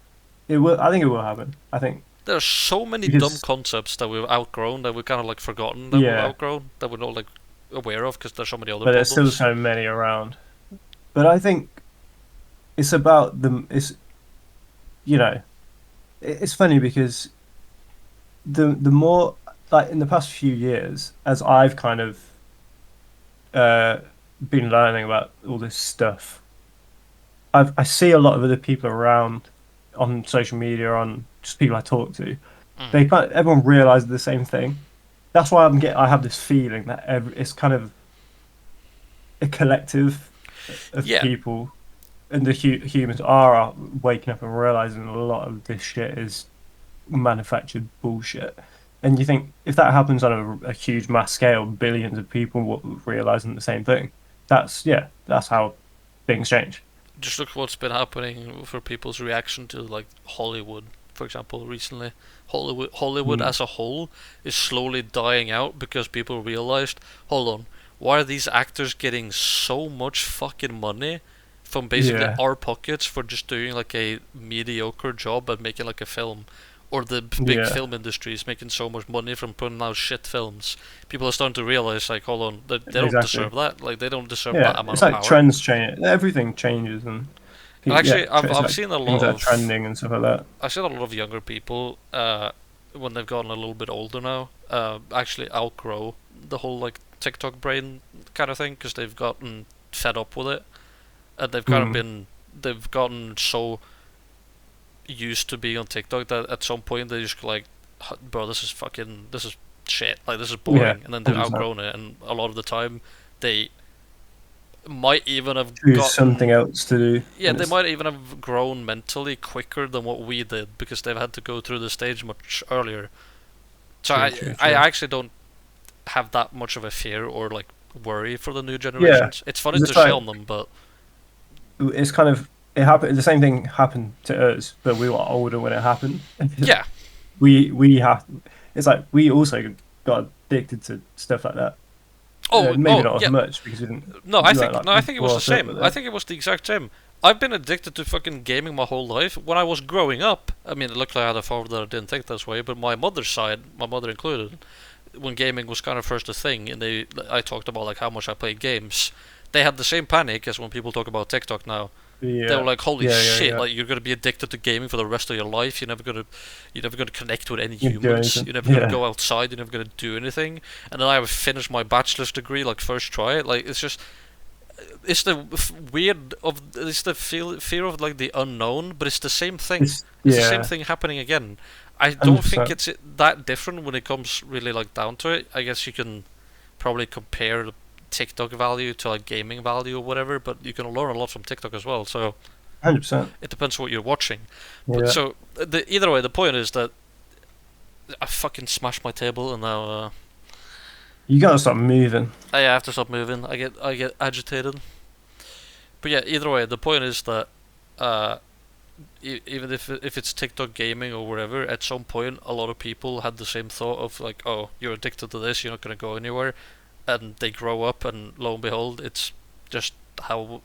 it will. I think it will happen. I think There are so many dumb because concepts that we've outgrown that we've kind of like forgotten that we've yeah, outgrown that we're not like aware of because there's so many other but there's still problems. so many around. But I think it's about the. It's it's funny because the more like in the past few years, as I've kind of uh been learning about all this stuff, I see a lot of other people around on social media, on just people I talk to. Mm. They kind everyone realizes the same thing. That's why I have this feeling that it's kind of a collective of Yeah, people, and the humans are waking up and realizing a lot of this shit is manufactured bullshit. And you think if that happens on a huge mass scale, billions of people will realizing the same thing. That's how things change. just look what's been happening for people's reaction to like Hollywood, for example, recently. Hollywood Mm. as a whole is slowly dying out because people realized, hold on, why are these actors getting so much fucking money from basically Yeah, our pockets for just doing like a mediocre job at making like a film? Or the big yeah, film industry is making so much money from putting out shit films. People are starting to realize, like, hold on, they don't exactly. deserve that. Like, they don't deserve that Yeah, amount it's of like power. trends change. Everything changes, and And yeah, actually, it's I've like seen a things lot that are of trending and stuff like that. I've seen a lot of younger people when they've gotten a little bit older now actually outgrow the whole like TikTok brain kind of thing because they've gotten fed up with it and Mm. they've gotten so used to being on TikTok that at some point they just like, bro, this is shit, like this is Yeah, boring, and then they've 100%. outgrown it, and a lot of the time they might even have Choose something gotten else to do, yeah, and they it's might even have grown mentally quicker than what we did because they've had to go through the stage much earlier. So true, true, I true. actually don't have that much of a fear or like worry for the new Yeah, generations. It's funny 'cause to it's like shell them, but it's kind of it happened. The same thing happened to us, but we were older when it happened. yeah. We have. It's like we also got addicted to stuff like that. Maybe Oh not as yeah. much because No, we weren't like I think it was the brought up same. with I it. think it was the exact same. I've been addicted to fucking gaming my whole life. When I was growing up, I mean, luckily I had a father that didn't think this way, but my mother's side, my mother included, when gaming was kind of first a thing, and I talked about like how much I played games. They had the same panic as when people talk about TikTok now. They were Yeah, like, "Holy yeah, yeah, shit! yeah. Like you're gonna be addicted to gaming for the rest of your life. You're never gonna connect with any You can do humans. anything. You're never gonna Yeah, go outside. You're never gonna do anything." And then I would finish my bachelor's degree like first try. Like it's just it's the weird of it's the fear of like the unknown, but it's the same thing. it's It's the same yeah, thing happening again. I don't think 100%. it's that different when it comes really like down to it. I guess you can probably compare the TikTok value to like gaming value or whatever, but you can learn a lot from TikTok as well. So 100%. it depends what you're watching. But Yeah, so either way, the point is that I fucking smashed my table and now you gotta start moving. I have to stop moving. I get agitated. But yeah, either way, the point is that uh, even if it's TikTok gaming or whatever, at some point a lot of people had the same thought of like, oh, you're addicted to this, you're not gonna go anywhere, and they grow up, and lo and behold, it's just how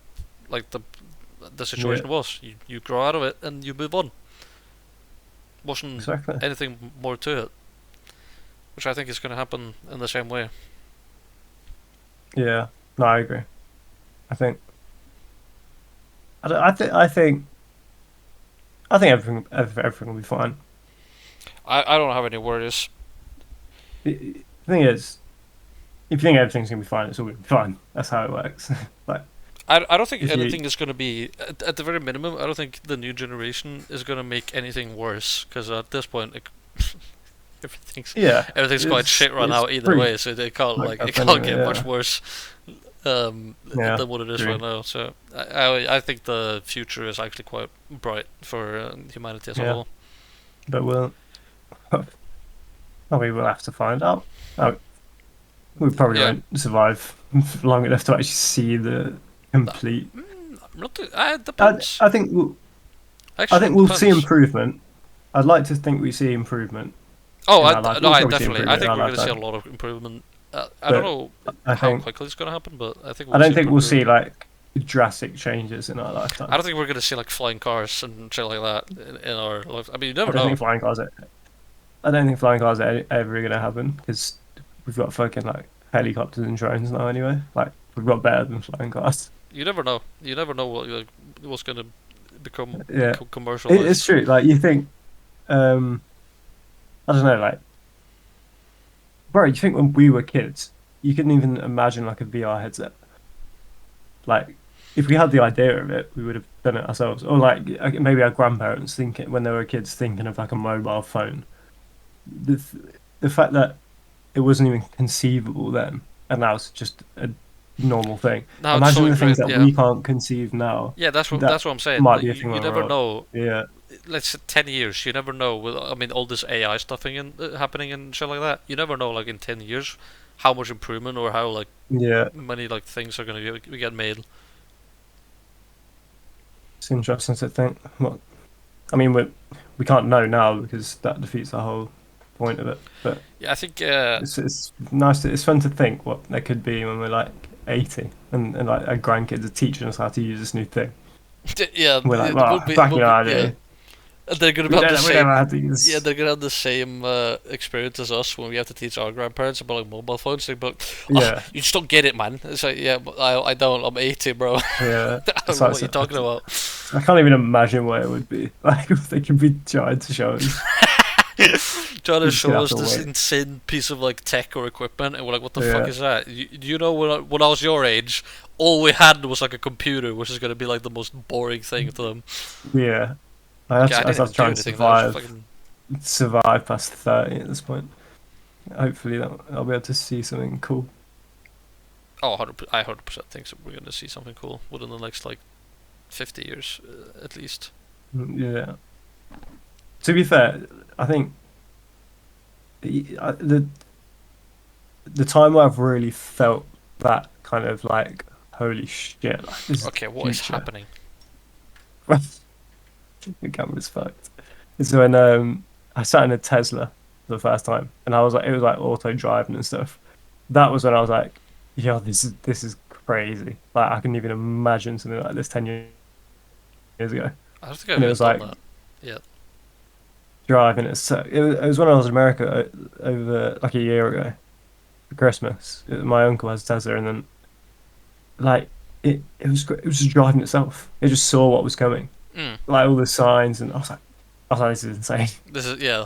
like the Yeah, situation was. You grow out of it and you move on. Wasn't exactly. anything more to it, which I think is gonna happen in the same way. Yeah, no, I agree. I think I, don't- I think everything will be fine. I don't have any worries. The thing is, if you think everything's gonna be fine, it's all gonna be fine. That's how it works. Like I don't think if you, anything is going to be at the very minimum. I don't think the new generation is going to make anything worse because at this point, like, everything's yeah, everything's quite shit right it's now either pretty way. So they can't like it up can't anyway. get much Yeah, worse yeah, than what it is right true. now. So I think the future is actually quite bright for humanity as a Yeah, whole. but we will have to find out. Oh, we probably Yeah, won't survive long enough to actually see the no, complete. not it depends. I think Actually, it we'll see depends. improvement. I'd like to think we see improvement, Oh, in our life. no, We'll I probably see definitely. I improvement in think our we're going to see a lifetime, lot of improvement. I don't but know I how think quickly it's going to happen, but I think I we'll don't see think we'll improvement. see like drastic changes in our I lifetime. don't think we're going to see like flying cars and shit like that in our life. I mean, you I never don't know. think flying cars. I don't think flying cars are ever going to happen because we've got fucking like helicopters and drones now anyway. Like we've got better than flying cars. You never know. You never know what like, what's going to become Yeah, it's commercialized. true. Like you think, um, I don't know, like bro, you think when we were kids, you couldn't even imagine like a VR headset. Like if we had the idea of it, we would have done it ourselves. Or like maybe our grandparents thinking when they were kids thinking of like a mobile phone. The the fact that it wasn't even conceivable then, and now it's just a normal thing. Now it's so Imagine the things ingrained. that Yeah, we can't conceive now. yeah. That That's what I'm saying. might Like, be a thing you when we're never old. know. Yeah, Let's say 10 years. You never know. I mean, all this AI stuff happening and shit like that. You never know. Like in 10 years, how much improvement or how like yeah. many like things are gonna get made. It's interesting to think. What I mean, we can't know now because that defeats the whole point of it. But Yeah, I think. it's nice. It's fun to think what there could be when we're like 80, and like our grandkids are teaching us how to use this new thing. Yeah, We're like, it well, it back will in be. our Yeah, day, and they're gonna have the we don't know same. how to Yeah, use. they're gonna have the same experience as us when we have to teach our grandparents about like mobile phones. They're like, oh, Yeah, you just don't get it, man. It's like, yeah, but I don't. I'm 80, bro. yeah. I don't know So, what you're talking about. I can't even imagine what it would be like if they could be trying to show us. Trying to We're just gonna show have us to this wait. insane piece of like tech or equipment, and we're like, "What the fuck Yeah, is that?" You know, when I was your age, all we had was like a computer, which is gonna be like the most boring thing to them. yeah. Like, I I didn't just have even to try do and anything. That was just survive, fucking. survive past 30 at this point. Hopefully, I'll be able to see something cool. Oh, 100, I 100% think so. We're gonna see something cool within the next like 50 years, at least. Yeah. To be fair, I think the time where I've really felt that kind of like holy shit, like this is the Okay, what is future. happening? The camera's fucked. It's when I sat in a Tesla for the first time, and I was like, it was like auto driving and stuff. That was when I was like, yeah, this is crazy. Like I couldn't even imagine something like this 10 years ago. I don't think I've And it even was done like that yet. driving it. So it was when I was in America over like a year ago for Christmas. My uncle has a Tesla, and then like it was just driving itself. It just saw what was coming, Mm, like all the signs, and I was like, this is insane. this is yeah.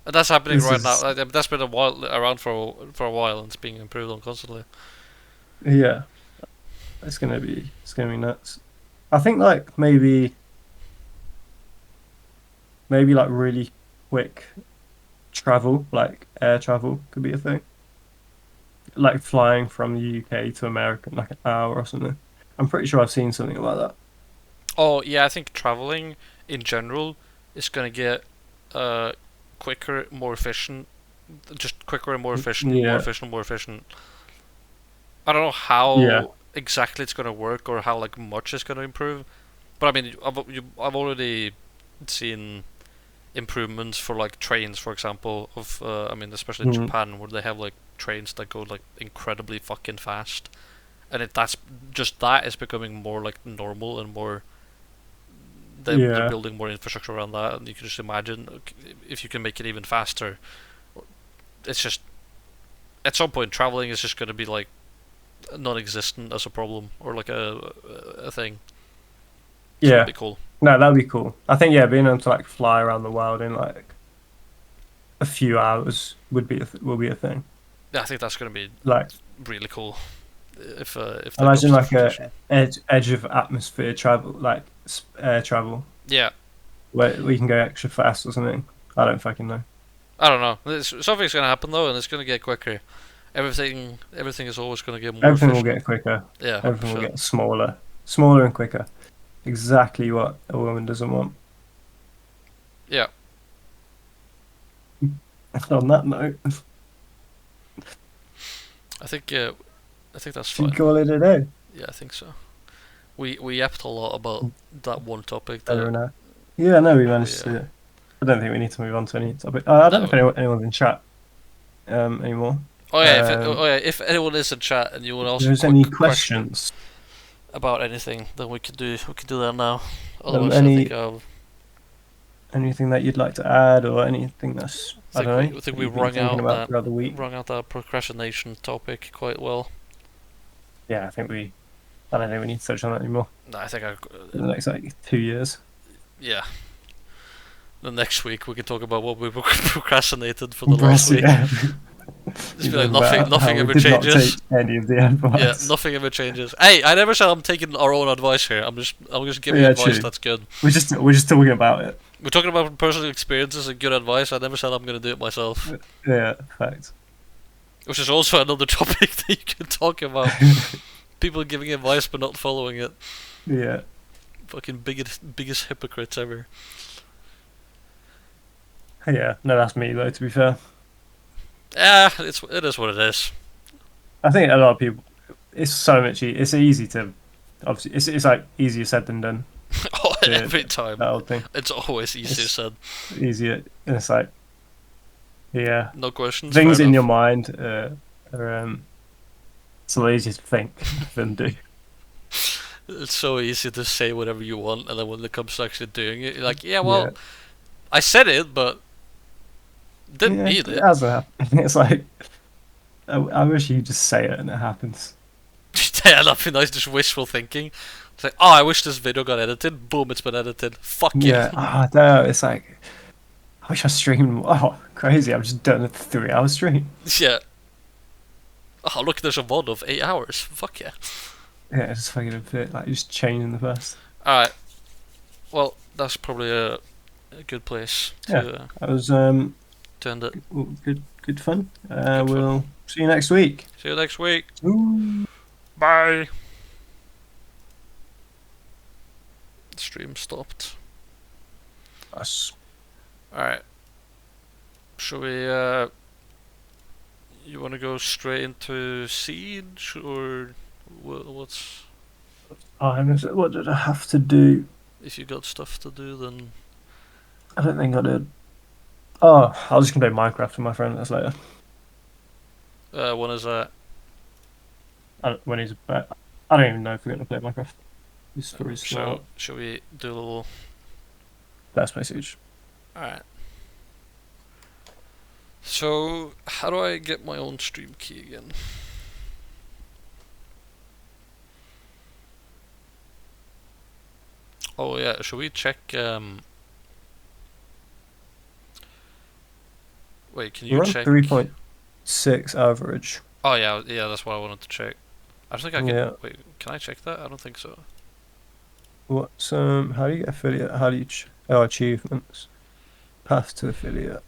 And that's happening This right now. is That's been a while around for a while, and it's being improved on constantly. yeah. It's gonna be nuts. I think like maybe like really quick travel, like air travel, could be a thing. Like flying from the UK to America in like an hour or something. I'm pretty sure I've seen something about Oh yeah, I think traveling in general is gonna get uh quicker, more efficient, just quicker and more that. efficient, more Yeah, efficient, more efficient. I don't know yeah, how exactly it's gonna work or how like much it's gonna improve, but I mean I've already seen improvements for like trains, for example. Of I mean especially in mm, Japan where they have like trains that go like incredibly fucking fast, and that's just that is becoming more like normal and more they're yeah, building more infrastructure around that, and you can just imagine if you can make it even faster. It's just at some point traveling is just going to be like non-existent as a problem or like a thing. So that'd yeah. be cool. No, that'd be cool. I think yeah, being able to like fly around the world in like a few hours would be will be a thing. Yeah, I think that's going to be Like really cool if that imagine comes to like a fruition. edge of atmosphere travel, like air travel, Yeah, where we can go extra fast or something. I don't fucking know. I don't know. Something's going to happen though, and it's going to get quicker. Everything is always going to get more Everything will efficient. get quicker. Yeah, hundred Everything will percent. get smaller and quicker. Exactly what a woman doesn't want. Yeah, On that note, I think I think that's should fine. call it a day. Yeah, I think so. We yapped a lot about that one topic Better that than that. Yeah, no, we we managed to I don't think we need to move on to any topic. I don't know if No. anyone's in chat anymore. Oh yeah, Um, if anyone is in chat and you want to if ask a there's any quick question questions, about anything, then we could do that now. Otherwise, I think any anything that you'd like to add, or anything that's I don't know I think that we you've been wrung thinking out about that throughout the week. wrung out that procrastination topic quite well. Yeah, I think I don't think we need to touch on that anymore No, I think for the next like 2 years. yeah. The next week we can talk about what we procrastinated for the last Impressive. week. Yeah. Just You be like talk nothing, about how nothing we ever did not take changes. any of the Yeah, advice. nothing ever changes. Hey, I never said I'm taking our own advice here. I'm just giving Yeah, advice true. that's good. We're just talking about it. We're talking about personal experiences and good advice. I never said I'm gonna do it myself, Yeah, fact. which is also another topic that you can talk about. People giving advice but not following it. Yeah. Fucking biggest hypocrites ever. Yeah. No, that's me though. To be fair, Yeah, it is what it is. I think a lot of people. It's so much. It's easy to. Obviously, it's like easier said than done. Oh, The every time. that whole thing. It's always easier It's said. easier. And it's like, yeah, No questions. Fair things in your enough. mind are it's a lot easier to think than do. It's so easy to say whatever you want, and then when it comes to actually doing it, you're like, yeah, Yeah. well, I said it, but didn't Yeah. mean It it. hasn't happened. It's like I wish you just say it and it happens. Yeah, that'd be nice. Just wishful thinking. It's like, oh, I wish this video got edited. Boom, it's been edited. Fuck yeah. Yeah. Oh, no. It's like I wish I streamed. Oh, crazy! I've just done a 3 hour stream. Yeah. Oh, look, there's a VOD of 8 hours. Fuck yeah. Yeah, it's just fucking a bit like just chaining the past. All right. Well, that's probably a good place Yeah, to that was end it. good fun. Good fun. We'll see you next week. See you next week. Ooh. Bye. Stream stopped. Us. All right. Shall we? You want to go straight into Siege or what's? What did I have to do? If you got stuff to do, then I don't think I did. Oh, I was just gonna play Minecraft with my friend. That's later. when is that? When he's back. I don't even know if we're gonna play Minecraft. He's for his So shall we do a little? That's message. All right. So how do I get my own stream key again? Oh yeah, should we check? Wait, can you We're on check? 3.6 average. Oh yeah, yeah, that's what I wanted to check. I don't think I can. Yeah. Wait, can I check that? I don't think so. What's how do you get affiliate? How do you achievements? Path to affiliate.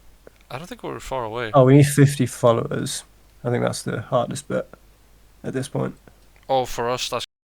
I don't think we're far away. Oh, we need 50 followers. I think that's the hardest bit at this point. Oh, for us, that's